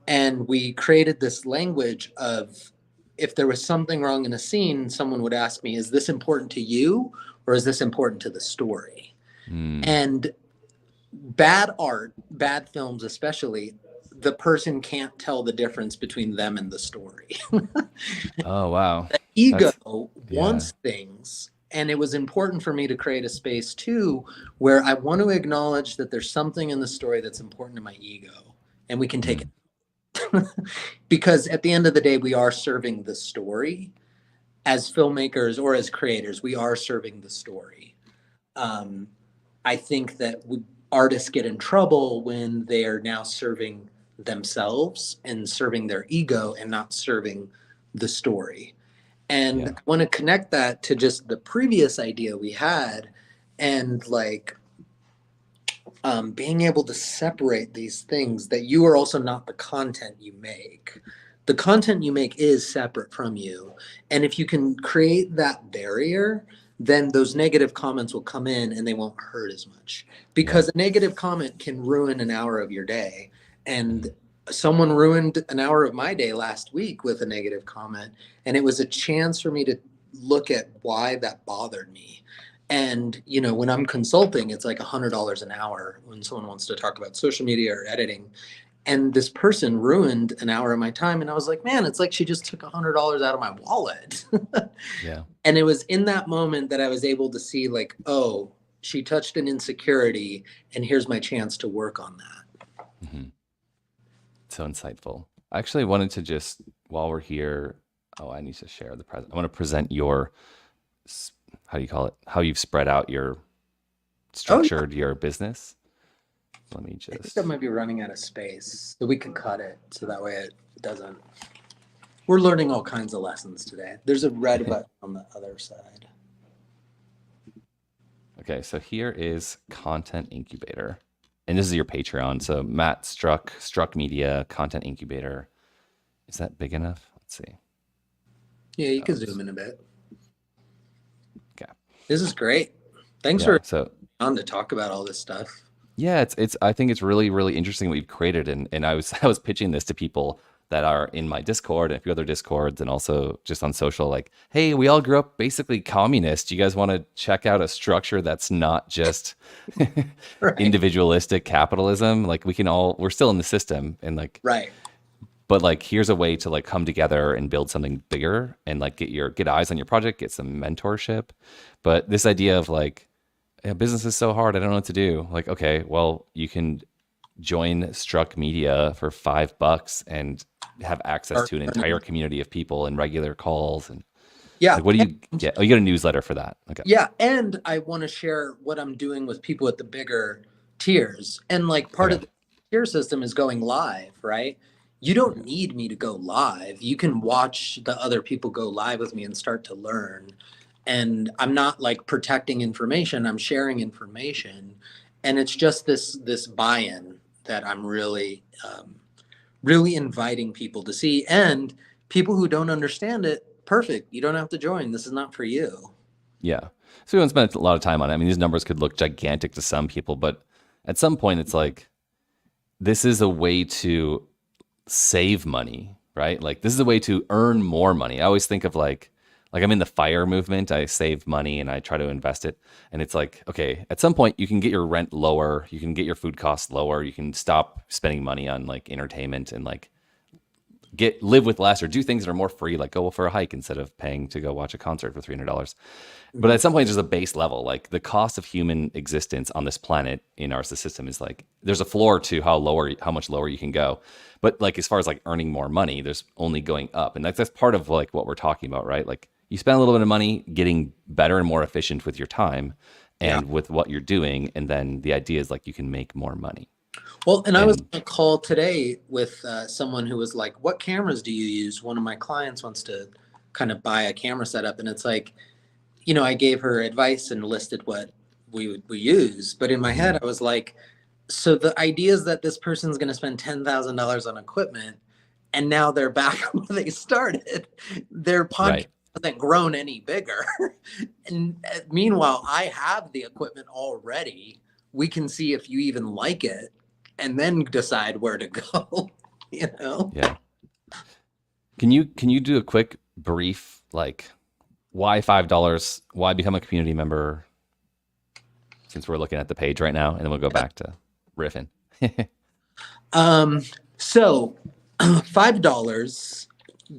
And we created this language of, if there was something wrong in a scene, someone would ask me, is this important to you or is this important to the story? Mm. And bad art, bad films especially, the person can't tell the difference between them and the story. Oh wow. The ego That's yeah. wants things. And it was important for me to create a space too where I want to acknowledge that there's something in the story that's important to my ego and we can take Mm. it. Because at the end of the day, we are serving the story. as filmmakers or as creators, we are serving the story. Um, I think that artists get in trouble when they are now serving themselves and serving their ego and not serving the story. And Yeah. I want to connect that to just the previous idea we had, and like being able to separate these things, that you are also not the content you make. The content you make is separate from you. And if you can create that barrier, then those negative comments will come in and they won't hurt as much. Yeah. Because a negative comment can ruin an hour of your day. And Mhm. someone ruined an hour of my day last week with a negative comment. And it was a chance for me to look at why that bothered me. And when I'm consulting, it's like $100 an hour when someone wants to talk about social media or editing. And this person ruined an hour of my time, and I was like, man, it's like she just took $100 out of my wallet. Yeah. And it was in that moment that I was able to see, like, oh, she touched an insecurity, and here's my chance to work on that. Hmm. So insightful. I actually wanted to just, while we're here, oh, I need to share the present. I want to present your, how do you call it? How you've spread out your Oh yeah, structured your business. Let me I think I just, might be running out of space, so we can cut it so that way it doesn't. We're learning all kinds of lessons today. There's a red button on the other side. okay, so here is Content Incubator. And this is your Patreon. So Matt Struck Media, Content Incubator. Is that big enough? Let's see. Yeah, you Oh, can zoom in a bit. okay. This is great. Thanks Yeah. for So on to talk about all this stuff. yeah, it's I think it's really, really interesting what you've created. And I was I was pitching this to people that are in my Discord and a few other Discords and also just on social, like, hey, we all grew up basically communist. You guys want to check out a structure that's not just Right. individualistic capitalism? Like we're still in the system and like, Right. but like here's a way to like come together and build something bigger and like get eyes on your project, get some mentorship. But this idea of like, yeah, business is so hard, I don't know what to do. Like, okay, well, you can join Struck Media for $5 and have access to an entire community of people and regular calls. And Yeah. like, what do you get? Oh, you get a newsletter for that. Okay. Yeah. And I want to share what I'm doing with people at the bigger tiers. And like part of Okay. the tier system is going live, right? You don't Okay. need me to go live. You can watch the other people go live with me and start to learn. And I'm not like protecting information, I'm sharing information. And it's just this buy-in that I'm really inviting people to see. And people who don't understand it, perfect. You don't have to join. This is not for you. Yeah. So we won't spend a lot of time on it. I mean, these numbers could look gigantic to some people, but at some point, it's like this is a way to save money, right? Like this is a way to earn more money. I always think of like I'm in the fire movement. I save money and I try to invest it. And it's like, okay, at some point you can get your rent lower, you can get your food costs lower, you can stop spending money on like entertainment and like live with less or do things that are more free, like go for a hike instead of paying to go watch a concert for $300. But Mhm. at some point, there's a base level. Like the cost of human existence on this planet in our system is like there's a floor to how much lower you can go. But like as far as like earning more money, there's only going up, and that's part of like what we're talking about, right? Like you spend a little bit of money getting better and more efficient with your time Yeah. and with what you're doing, and then the idea is like you can make more money. Well, and I was And on a call today with someone who was like, "What cameras do you use?" One of my clients wants to kind of buy a camera setup, and it's like, I gave her advice and listed what we use, but in my head, mhm, I was like, so the idea is that this person's going to spend $10,000 on equipment, and now they're back where they started. Their podcast right, hasn't grown any bigger, and meanwhile, I have the equipment already. We can see if you even like it, and then decide where to go. you know. yeah. Can you do a quick brief like why $5? Why become a community member? Since we're looking at the page right now, and then we'll go back to riffing. Um, so $5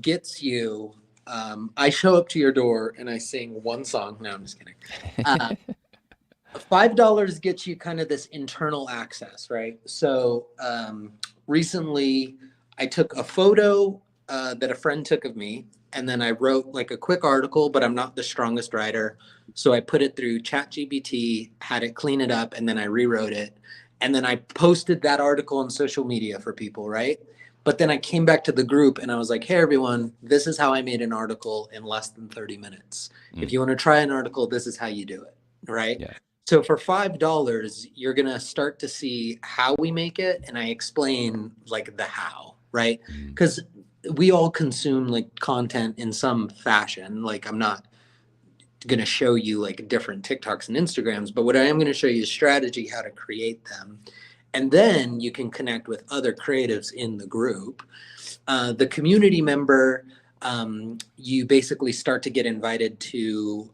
gets you. I show up to your door and I sing one song. No, I'm just kidding. Uh, $5 gets you kind of this internal access, right? So recently, I took a photo that a friend took of me. and then I wrote like a quick article, but I'm not the strongest writer. So I put it through ChatGPT, had it clean it up, and then I rewrote it. And then I posted that article on social media for people, right? But then I came back to the group and I was like, hey, everyone, this is how I made an article in less than 30 minutes. If Mm, you want to try an article, this is how you do it, right? yeah. So for $5, you're going to start to see how we make it. And I explain like the how, right? Mm, Because we all consume like content in some fashion. Like I'm not going to show you like different TikToks and Instagrams, but what I am going to show you is strategy, how to create them. And then you can connect with other creatives in the group. The community member, you basically start to get invited to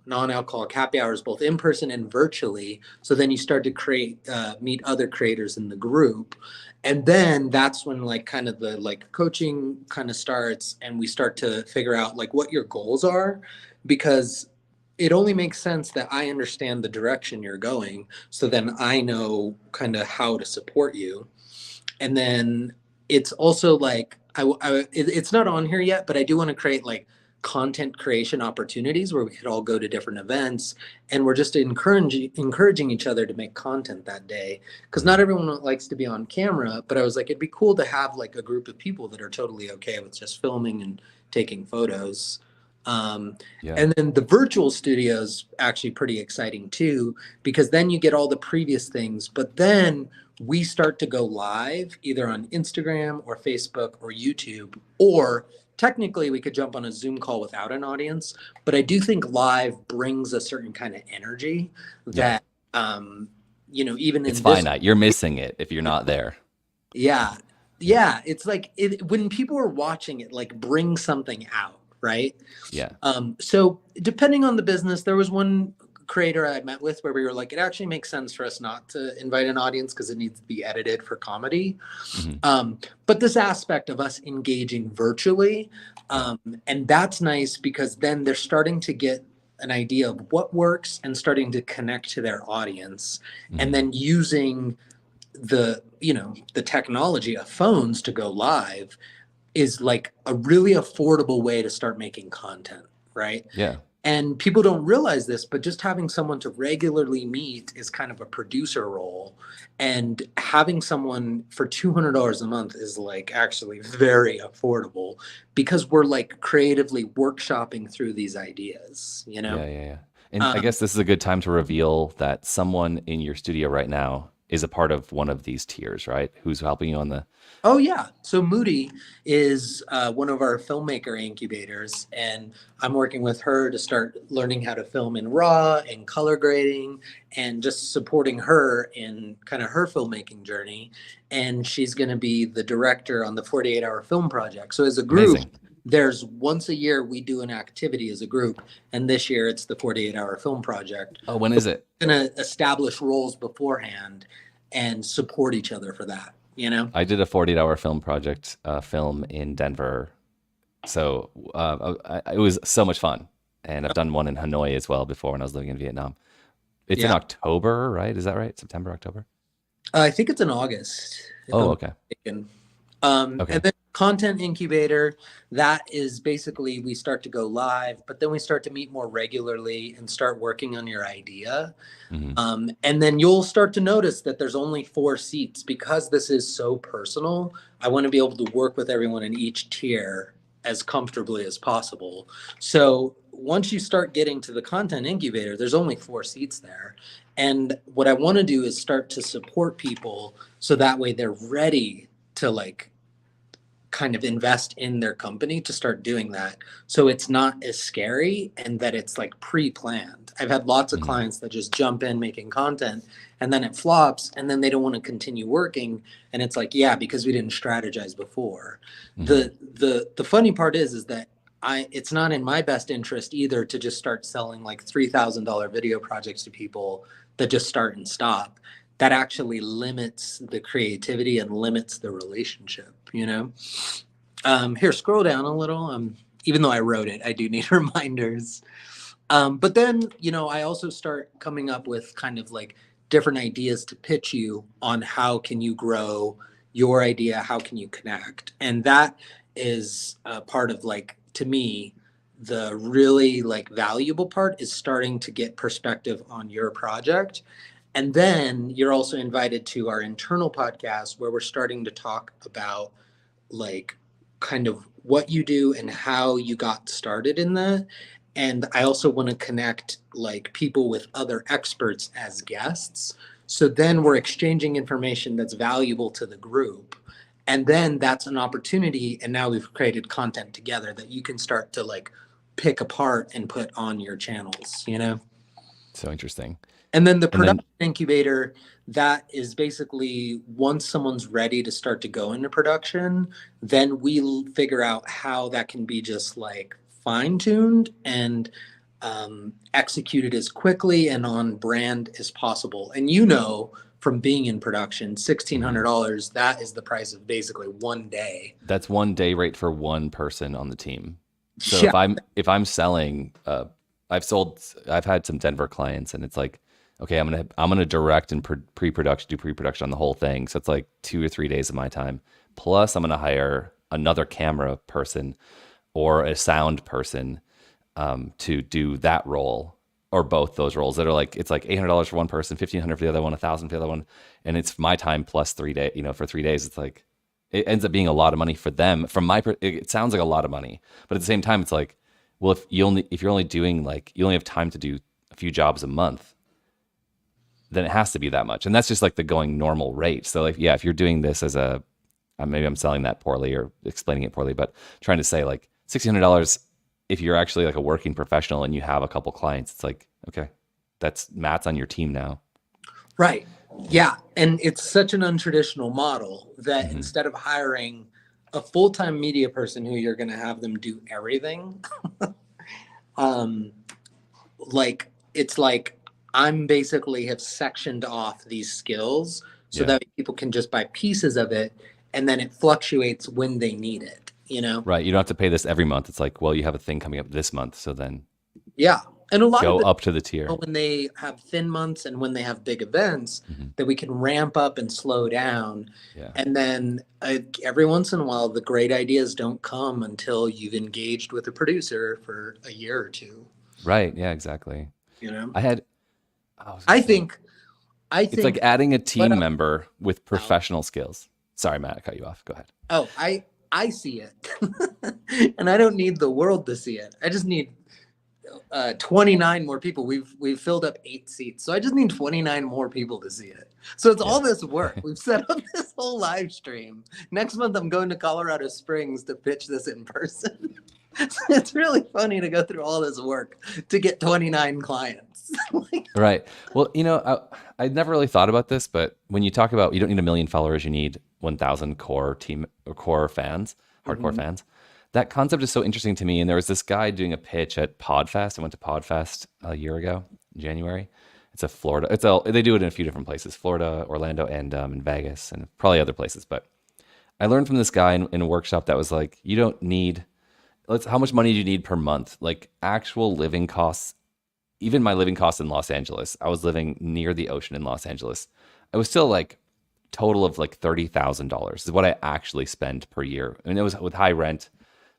non-alcoholic happy hours, both in person and virtually. So then you start to meet other creators in the group. And then that's when like kind of the like coaching kind of starts and we start to figure out like what your goals are, because it only makes sense that I understand the direction you're going. So then I know kind of how to support you. And then it's also like it's not on here yet, but I do want to create like content creation opportunities where we could all go to different events and we're just encouraging each other to make content that day, because not mm, everyone likes to be on camera. But I was like, it'd be cool to have like a group of people that are totally okay with just filming and taking photos. um, yeah. and then the virtual studio is actually pretty exciting too, because then you get all the previous things, but then we start to go live either on Instagram or Facebook or YouTube, or technically we could jump on a Zoom call without an audience. But I do think live brings a certain kind of energy Yeah. that, even It's in this, finite. You're missing it if you're not there. yeah, Yeah. yeah, it's like when people are watching it, like bring something out, right? Yeah. So depending on the business, there was one creator I met with where we were like, it actually makes sense for us not to invite an audience because it needs to be edited for comedy. Hmm. But this aspect of us engaging virtually, Yeah. and that's nice because then they're starting to get an idea of what works and starting to connect to their audience, and Hmm. then using the technology of phones to go live is like a really affordable way to start making content, right? Yeah. And people don't realize this, but just having someone to regularly meet is kind of a producer role. And having someone for $200 a month is like actually very affordable because we're like creatively workshopping through these ideas, you know? Yeah. Yeah. Yeah. And I Um, guess this is a good time to reveal that someone in your studio right now is a part of one of these tiers, right? Who's helping you on the. Oh yeah. So Moody is one of our filmmaker incubators, and I'm working with her to start learning how to film in RAW and color grading, and just supporting her in kind of her filmmaking journey. And she's going to be the director on the 48-hour film project. So as a group, Amazing. there's once a year we do an activity as a group, and this year it's the 48-hour film project. Oh, when is it? We're going to establish roles beforehand and support each other for that. You know. I did a 48-hour film project film in Denver. So it was so much fun. And I've done one in Hanoi as well before when I was living in Vietnam. It's in Yeah. October, right? Is that right? September, October? I think it's in August, if Oh, I'm okay. mistaken. Okay. And then content incubator, that is basically we start to go live, but then we start to meet more regularly and start working on your idea. Hmm. And then you'll start to notice that there's only 4 seats because this is so personal. I want to be able to work with everyone in each tier as comfortably as possible. So once you start getting to the content incubator, there's only 4 seats there. And what I want to do is start to support people so that way they're ready to like kind of invest in their company to start doing that. So it's not as scary and that it's like pre-planned. I've had lots of Hmm. clients that just jump in making content and then it flops and then they don't want to continue working. And it's like, yeah, because we didn't strategize before. Hmm. The funny part is that it's not in my best interest either to just start selling like $3,000 video projects to people that just start and stop. That actually limits the creativity and limits the relationship, you know? Here, scroll down a little. Even though I wrote it, I do need reminders. But then, I also start coming up with kind of like different ideas to pitch you on how can you grow your idea, how can you connect, and that is part of like, to me, the really like valuable part is starting to get perspective on your project. And then you're also invited to our internal podcast where we're starting to talk about like kind of what you do and how you got started in that. And I also want to connect like people with other experts as guests. So then we're exchanging information that's valuable to the group. And then that's an opportunity. And now we've created content together that you can start to like pick apart and put on your channels, you know? So interesting. And then the And then production incubator, that is basically once someone's ready to start to go into production, then we figure out how that can be just like fine tuned and executed as quickly and on brand as possible. And you know, from being in production, $1,600, that is the price of basically one day. that's one day rate for one person on the team. So Yeah. if I'm selling, I've had some Denver clients, and it's like, okay, I'm gonna direct and pre-production, do pre-production on the whole thing. So it's like 2 or 3 days of my time. Plus, I'm gonna hire another camera person or a sound person to do that role, or both those roles. That are like, it's like $800 for one person, $1,500 for the other one, $1,000 for the other one, and it's my time plus 3 day. For 3 days, it's like it ends up being a lot of money for them. From it sounds like a lot of money, but at the same time, it's like, well, if you're only doing like, you only have time to do a few jobs a month, then it has to be that much. And that's just like the going normal rate. So like, yeah, if you're doing this as a, maybe I'm selling that poorly or explaining it poorly, but trying to say like $1,600, if you're actually like a working professional and you have a couple clients, it's like, okay, that's Matt's on your team now. Right. Yeah. And it's such an untraditional model that Mm-hmm. instead of hiring a full-time media person who you're going to have them do everything, um, like it's like I'm basically have sectioned off these skills so Yeah. that people can just buy pieces of it and then it fluctuates when they need it, you know? Right. You don't have to pay this every month. It's like, well, you have a thing coming up this month, so then Yeah. And a lot of go it, up to the tier. when they have thin months and when they have big events, Mm-hmm. that we can ramp up and slow down. Yeah. And then every once in a while, the great ideas don't come until you've engaged with a producer for a year or two, Right. Yeah, exactly. you know? I had, I was gonna I say, think, I it's like think, adding a what team else? member with professional skills. Sorry, Matt, I cut you off. Go ahead. Oh, I see it. And I don't need the world to see it. I just need 29 more people. We've filled up 8 seats. So I just need 29 more people to see it. So it's all Yeah. this work. We've set up this whole live stream. Next month I'm going to Colorado Springs to pitch this in person. It's really funny to go through all this work to get 29 clients. Right. Well, I'd never really thought about this, but when you talk about, you don't need 1 million followers, you need 1,000 core team or core fans, hardcore fans. That concept is so interesting to me. And there was this guy doing a pitch at Podfest. I went to Podfest a year ago, in January. It's a Florida. They do it in a few different places: Florida, Orlando, and in Vegas, and probably other places. But I learned from this guy in a workshop that was like, you don't need. How much money do you need per month? Like actual living costs. Even my living costs in Los Angeles, I was living near the ocean in Los Angeles. I was still like total of like $30,000 is what I actually spend per year. I mean, it was with high rent,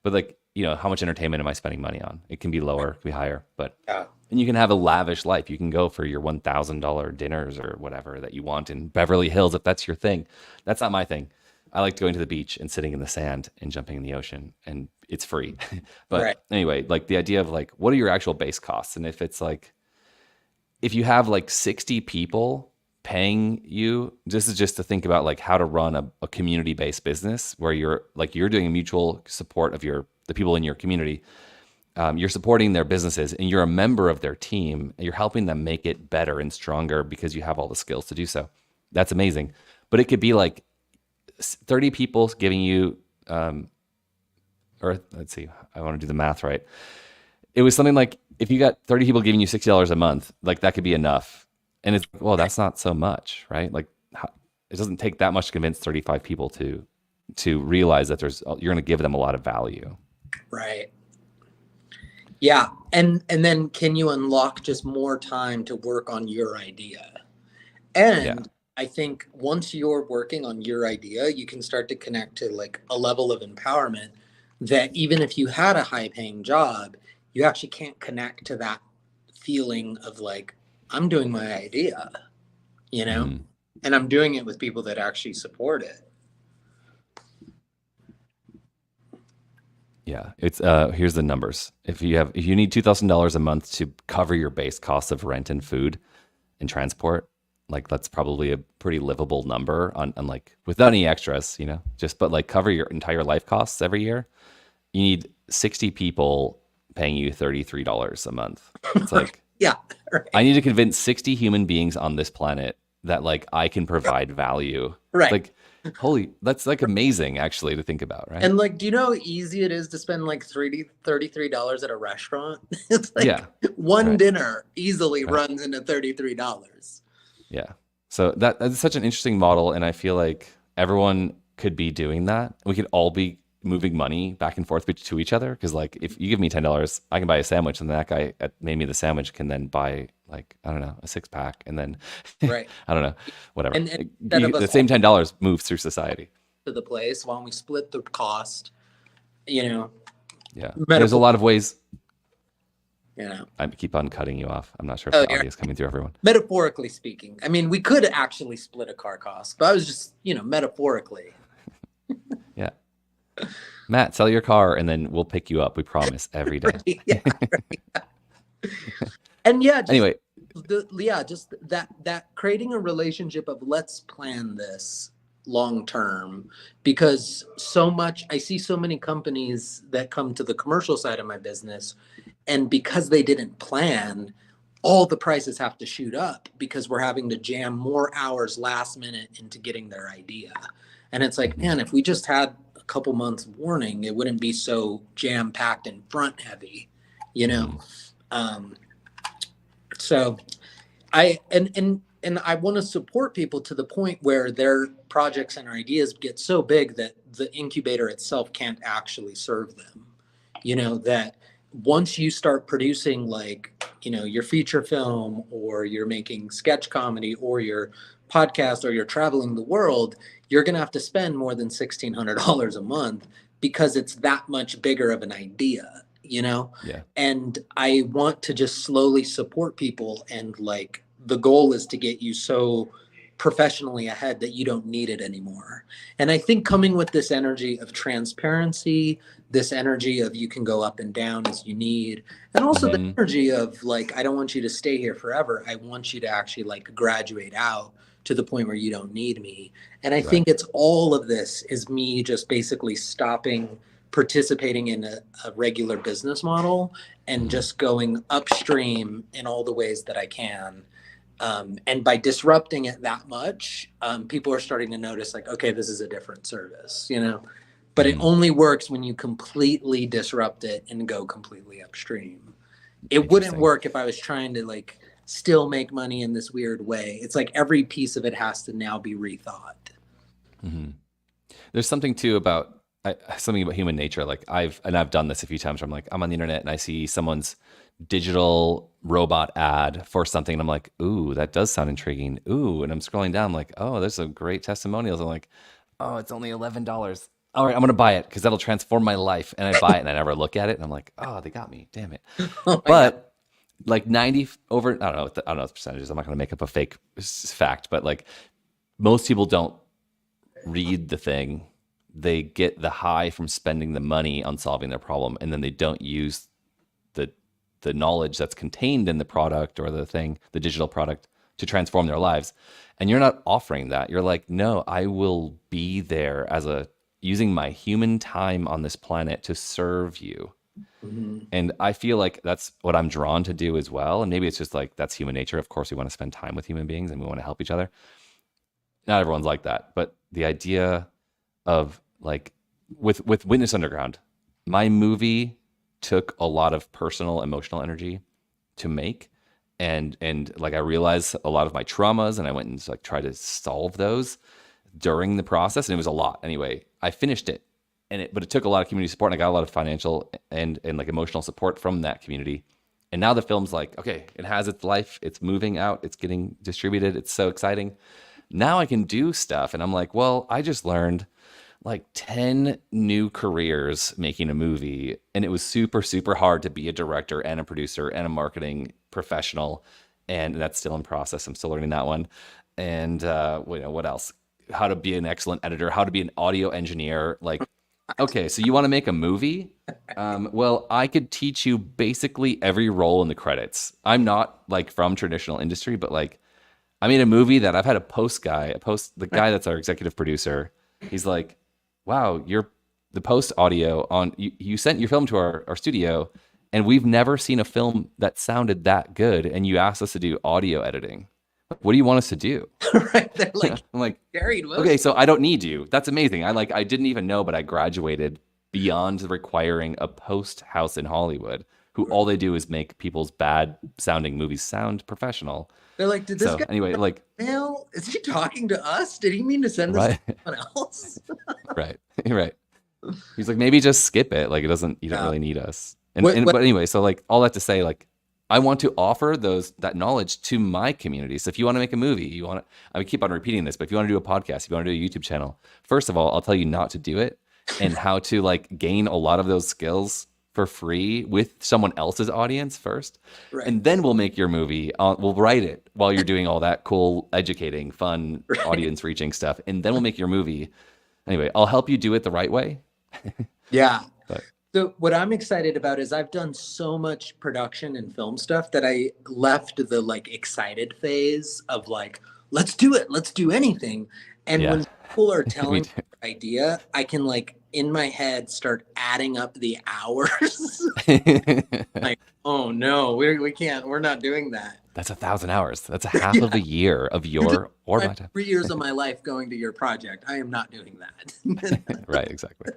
but like, how much entertainment am I spending money on? It can be lower, it can be higher, but Yeah. and you can have a lavish life. You can go for your $1,000 dinners or whatever that you want in Beverly Hills if that's your thing. That's not my thing. I like going to the beach and sitting in the sand and jumping in the ocean, and it's free. But Right. anyway, like the idea of like, what are your actual base costs? And if it's like, if you have like 60 people paying you, this is just to think about like how to run a community-based business where you're doing a mutual support of the people in your community. You're supporting their businesses and you're a member of their team. And you're helping them make it better and stronger because you have all the skills to do so. That's amazing. But it could be like 30 people giving you, or let's see, I want to do the math right. It was something like, if you got 30 people giving you $60 a month, like that could be enough. And it's, well, that's not so much, right? Like it doesn't take that much to convince 35 people to realize that you're going to give them a lot of value. Right. Yeah. And then can you unlock just more time to work on your idea? And Yeah. I think once you're working on your idea, you can start to connect to like a level of empowerment that even if you had a high paying job, you actually can't connect to that feeling of like, I'm doing my idea, you know, Hmm. and I'm doing it with people that actually support it. Yeah, it's here's the numbers. If you need $2,000 a month to cover your base costs of rent and food and transport, like that's probably a pretty livable number on like without any extras, just but like cover your entire life costs every year. You need 60 people paying you $33 a month. It's like Yeah, I right, need to convince 60 human beings on this planet that like I can provide value. It's right. like holy, that's like amazing actually to think about, right? And like, do you know how easy it is to spend like $33 at a restaurant? It's like Yeah, one right, dinner easily right. runs into $33. Yeah. So that's such an interesting model, and I feel like everyone could be doing that. We could all be moving money back and forth to each other because, like, if you give me $10, I can buy a sandwich, and that guy that made me the sandwich can then buy like I don't know a six pack, and then Right. I don't know whatever. And instead of The us same all $10 moves through society. to the place, why don't we split the cost, you know, Yeah. There's a metaphor, lot of ways. you know. I keep on cutting you off. I'm not sure if Oh, the yeah. audio is coming through everyone. Metaphorically speaking. I mean, we could actually split a car cost, but I was just, metaphorically. Yeah. Matt, sell your car, and then we'll pick you up. We promise every day. Yeah. And yeah, just Anyway, just that creating a relationship of let's plan this long term, because so much I see so many companies that come to the commercial side of my business, and because they didn't plan, all the prices have to shoot up because we're having to jam more hours last minute into getting their idea. And it's like, mhm, man, if we just had a couple months warning, it wouldn't be so jam packed and front heavy, you know. mhm, um so and I want to support people to the point where their projects and ideas get so big that the incubator itself can't actually serve them. That once you start producing, like, your feature film, or you're making sketch comedy, or your podcast, or you're traveling the world, you're going to have to spend more than $1,600 a month because it's that much bigger of an idea. yeah. And I want to just slowly support people, and like the goal is to get you so professionally ahead that you don't need it anymore. And I think coming with this energy of transparency, this energy of you can go up and down as you need, and also the Hmm. energy of like, I don't want you to stay here forever. I want you to actually like graduate out to the point where you don't need me. And I Right. think it's all of this is me just basically stopping participating in a regular business model and Hmm. just going upstream in all the ways that I can. And by disrupting it that much, people are starting to notice, like, okay, this is a different service. But it Hmm. only works when you completely disrupt it and go completely upstream. It wouldn't Interesting. work if I was trying to like still make money in this weird way. It's like every piece of it has to now be rethought. Hmm. There's something too about something about human nature. Like I've done this a few times where I'm like, I'm on the internet and I see someone's digital robot ad for something. And I'm like, ooh, that does sound intriguing. Ooh. And I'm scrolling down, I'm like, oh, there's some great testimonials. I'm like, oh, it's only $11. All right, I'm gonna buy it because that'll transform my life. And I buy it and I never look at it. And I'm like, oh, they got me. Damn it. Oh my God. But like 90 over, I don't know the percentages. I'm not gonna make up a fake fact, but like most people don't read the thing. They get the high from spending the money on solving their problem, and then they don't use the the knowledge that's contained in the product or the thing, the digital product, to transform their lives. And you're not offering that. You're like, no, I will be there as a using my human time on this planet to serve you. Mhm. And I feel like that's what I'm drawn to do as well. And maybe it's just like that's human nature. Of course, we want to spend time with human beings and we want to help each other. Not everyone's like that, but the idea of like with Witness Underground, my movie took a lot of personal emotional energy to make, and like I realized a lot of my traumas, and I went and like tried to solve those during the process, and it was a lot. Anyway, I finished it, but it took a lot of community support, and I got a lot of financial and like emotional support from that community. And now the film's like, okay, it has its life, it's moving out, it's getting distributed, it's so exciting. Now I can do stuff, and I'm like, well, I just learned like 10 new careers making a movie, and it was super super hard to be a director and a producer and a marketing professional, and that's still in process. I'm still learning that one. And what else? How to be an excellent editor, how to be an audio engineer. Like, okay, so you want to make a movie? Well, I could teach you basically every role in the credits. I'm not like from traditional industry, but like I made a movie that I've had the guy that's our executive producer. He's like, wow, you're the post audio on, you sent your film to our studio, and we've never seen a film that sounded that good. And you asked us to do audio editing. What do you want us to do? Right? They're like I'm like, carried okay, so I don't need you. That's amazing. I didn't even know, but I graduated beyond requiring a post house in Hollywood who all they do is make people's bad sounding movies sound professional. They're like, did this So guy anyway, like, mail? Is he talking to us? Did he mean to send this right, to someone else? right, right. He's like, maybe just skip it. Like, you don't Yeah. really need us. What, But anyway, so like all that to say, like, I want to offer that knowledge to my community. So if you want to make a movie, I keep on repeating this, but if you want to do a podcast, if you want to do a YouTube channel, first of all, I'll tell you not to do it and how to like gain a lot of those skills for free with someone else's audience first. right. And then we'll make your movie. We'll write it while you're doing all that cool, educating, fun, Right. audience reaching stuff. And then we'll make your movie. Anyway, I'll help you do it the right way. Yeah. But So what I'm excited about is I've done so much production and film stuff that I left the like excited phase of like, let's do it, let's do anything. And yeah, when people are me telling me too. the idea, I can like in my head start adding up the hours. Like, oh no, we can't, we're not doing that. That's 1,000 hours. That's a half Yeah. of a year of You just your or my spent time. 3 years of my life going to your project. I am not doing that. Right, exactly.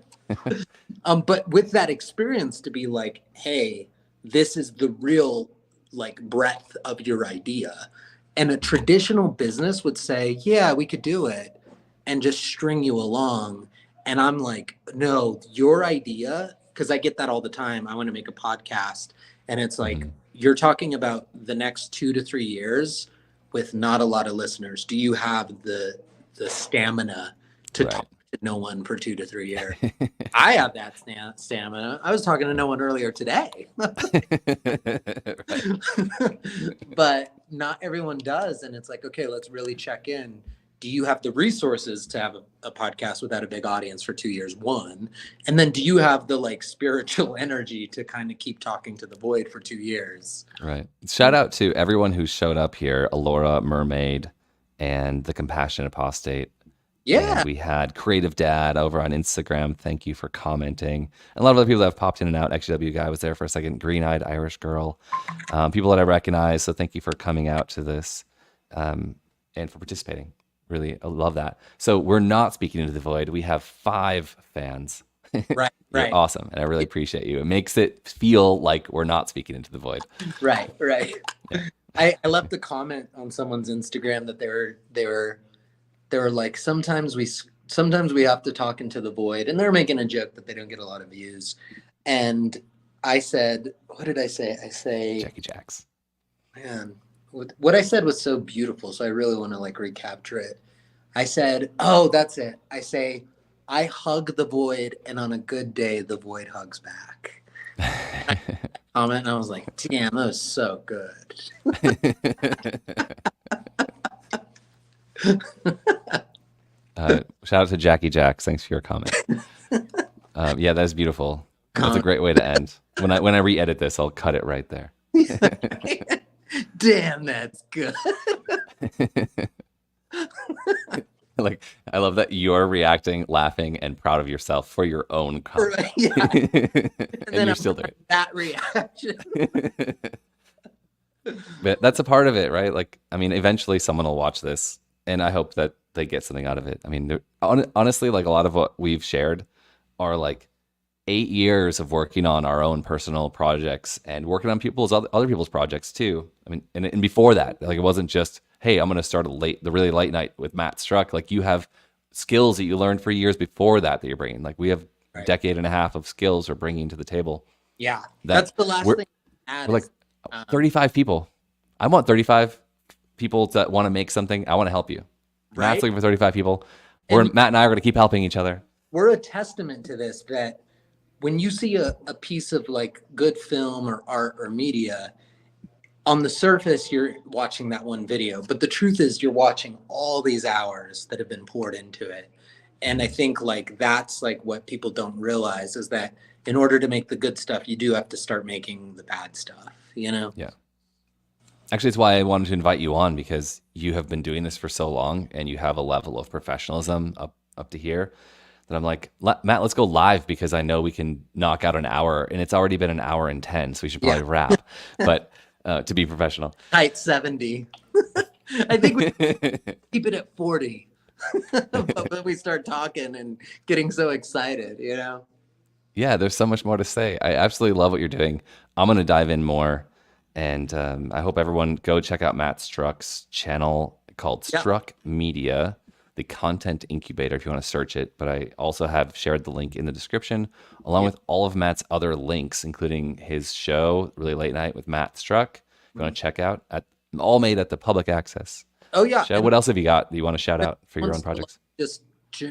But with that experience to be like, hey, this is the real like breadth of your idea. And a traditional business would say, yeah, we could do it and just string you along. And I'm like, no, your idea, because I get that all the time. I want to make a podcast. And it's like, Mhm. you're talking about the next 2 to 3 years with not a lot of listeners. Do you have the stamina to Right. talk to no one for 2 to 3 years? I have that stamina. I was talking to no one earlier today. Right. But not everyone does. And it's like, okay, let's really check in. Do you have the resources to have a podcast without a big audience for 2 years? One. And then do you have the like spiritual energy to kind of keep talking to the void for 2 years? Right. Shout out to everyone who showed up here, Alora, Mermaid, and the Compassionate Apostate. Yeah. And we had Creative Dad over on Instagram. Thank you for commenting. And a lot of other people that have popped in and out. XW guy was there for a second. Green-eyed Irish girl. People that I recognize. So thank you for coming out to this and for participating. Really, I love that. So we're not speaking into the void. We have 5 fans. Right. You're Right. awesome, and I really appreciate you. It makes it feel like we're not speaking into the void. Right. Right. Yeah. I left a comment on someone's Instagram that they were like, sometimes we have to talk into the void, and they're making a joke that they don't get a lot of views. And I said, what did I say? I say, Jackie Jacks. man, what I said was so beautiful. So I really want to like recapture it. I said, oh, that's it. I say, I hug the void, and on a good day, the void hugs back. Comment, and I was like, damn, that was so good. Shout out to Jackie Jacks. Thanks for your comment. Yeah, that's beautiful. That's a great way to end. When I re-edit this, I'll cut it right there. Damn, that's good. Like, I love that you're reacting, laughing, and proud of yourself for your own comment. Right, yeah. And then you're still doing it. that reaction. But that's a part of it, right? Like, I mean, eventually someone will watch this, and I hope that they get something out of it. I mean, honestly, like a lot of what we've shared are like 8 years of working on our own personal projects and working on other people's projects too. I mean, and before that, like it wasn't just, hey, I'm going to start the really late night with Matt Struck. Like you have skills that you learned for years before that you're bringing. Like we have a decade and a half of skills we're bringing to the table. Yeah, that's the last thing. We're like 35 people. I want 35 people that want to make something. I want to help you. Right? Matt's looking for 35 people. Matt and I are going to keep helping each other. we're a testament to this, that when you see a piece of like good film or art or media, on the surface you're watching that one video, but the truth is you're watching all these hours that have been poured into it. And I think like that's like what people don't realize, is that in order to make the good stuff, you do have to start making the bad stuff, you know? Yeah. Actually, it's why I wanted to invite you on, because you have been doing this for so long and you have a level of professionalism up to here that I'm like, Matt, let's go live, because I know we can knock out an hour, and it's already been an hour and 10, so we should Yeah. probably wrap. But to be professional, Tight 70. I think we keep it at 40. But when we start talking and getting so excited, you know? yeah, there's so much more to say. I absolutely love what you're doing. I'm going to dive in more. And I hope everyone go check out Matt Struck's channel called Yeah. Struck Media, the content incubator, if you want to search it. But I also have shared the link in the description, along with all of Matt's other links, including his show, Really Late Night with Matt Struck. If you want to check out, all made at the public access Oh yeah. show. What else have you got that you want to shout out for your own Once projects? just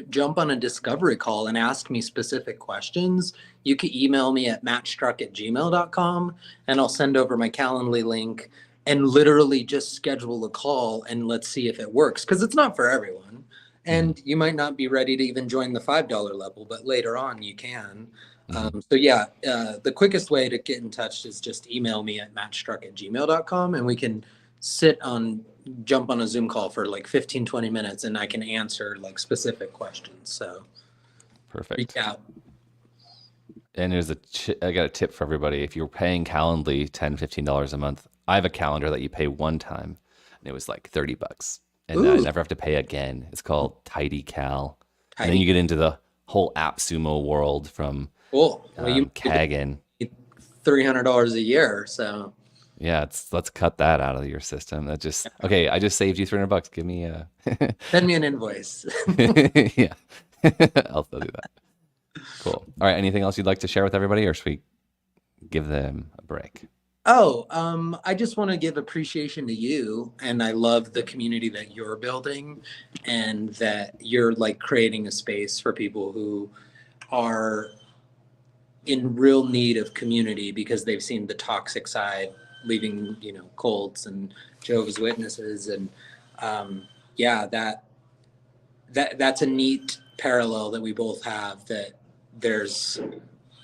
jump on a discovery call and ask me specific questions, you can email me at mattstruck@gmail.com, and I'll send over my Calendly link and literally just schedule a call and let's see if it works. Because it's not for everyone. And you might not be ready to even join the $5 level, but later on you can. So yeah, the quickest way to get in touch is just email me at mattstruck@gmail.com, and we can jump on a Zoom call for like 15-20 minutes, and I can answer like specific questions. So Perfect. reach out. And I got a tip for everybody. If you're paying Calendly $10-15 a month, I have a calendar that you pay one time, and it was like $30, and I never have to pay again. It's called TidyCal, and then you get into the whole AppSumo world from Cool. Well, you Kagan. $300 a year, so Yeah, let's cut that out of your system. Okay. I just saved you $300. Give me a send me an invoice. yeah. I'll still do that. Cool. All right. Anything else you'd like to share with everybody, or should we give them a break? I just want to give appreciation to you, and I love the community that you're building, and that you're like creating a space for people who are in real need of community because they've seen the toxic side, leaving, cults and Jehovah's Witnesses. And yeah, that's a neat parallel that we both have, that there's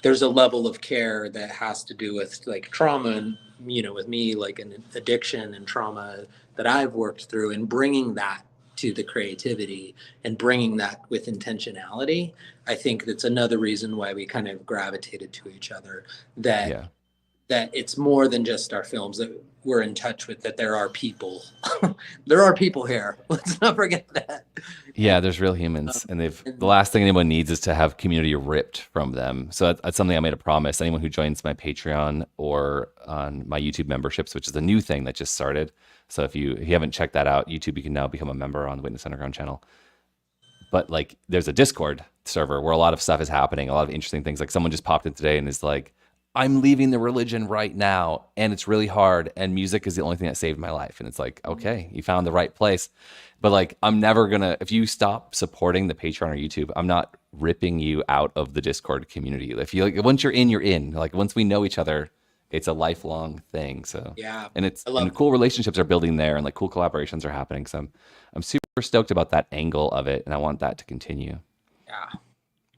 a level of care that has to do with like trauma, and with me, like an addiction and trauma that I've worked through, and bringing that to the creativity and bringing that with intentionality. I think that's another reason why we kind of gravitated to each other, that it's more than just our films that we're in touch with, that there are people. There are people here. Let's not forget that. Yeah, there's real humans, and the last thing anyone needs is to have community ripped from them. So that's something I made a promise. Anyone who joins my Patreon or on my YouTube memberships, which is a new thing that just started. So if you haven't checked that out, YouTube, you can now become a member on the Witness Underground channel. But like, there's a Discord server where a lot of stuff is happening, a lot of interesting things. Like, someone just popped in today and is like, I'm leaving the religion right now, and it's really hard, and music is the only thing that saved my life. And it's like, okay, you found the right place. But like, I'm never gonna, if you stop supporting the Patreon or YouTube, I'm not ripping you out of the Discord community. If you like, once you're in, you're in. Like, once we know each other, it's a lifelong thing. So yeah, and cool relationships are building there, and like cool collaborations are happening. So I'm super stoked about that angle of it, and I want that to continue. Yeah,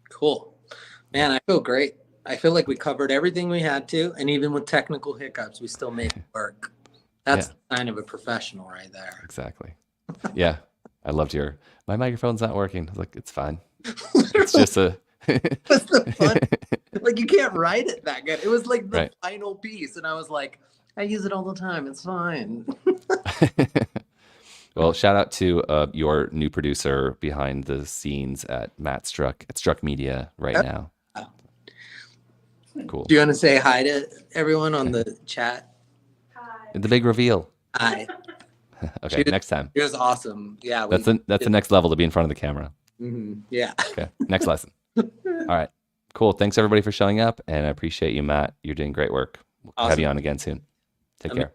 cool, man. I feel great. I feel like we covered everything we had to, and even with technical hiccups, we still made it work. That's the sign of a professional right there. Exactly. Yeah. I loved my microphone's not working. I was like, it's fine. It's just That's the fun. Like, you can't write it that good. It was like the final piece, and I was like, I use it all the time. It's fine. Well, shout out to your new producer behind the scenes at Struck Media right now. Cool. Do you want to say hi to everyone on the chat? Hi. The big reveal. Hi. Okay, next time. It was awesome. Yeah. That's the next level, to be in front of the camera. Mm-hmm. Yeah. Okay, next lesson. All right, cool. Thanks everybody for showing up, and I appreciate you, Matt. You're doing great work. We'll have you on again soon. Take care.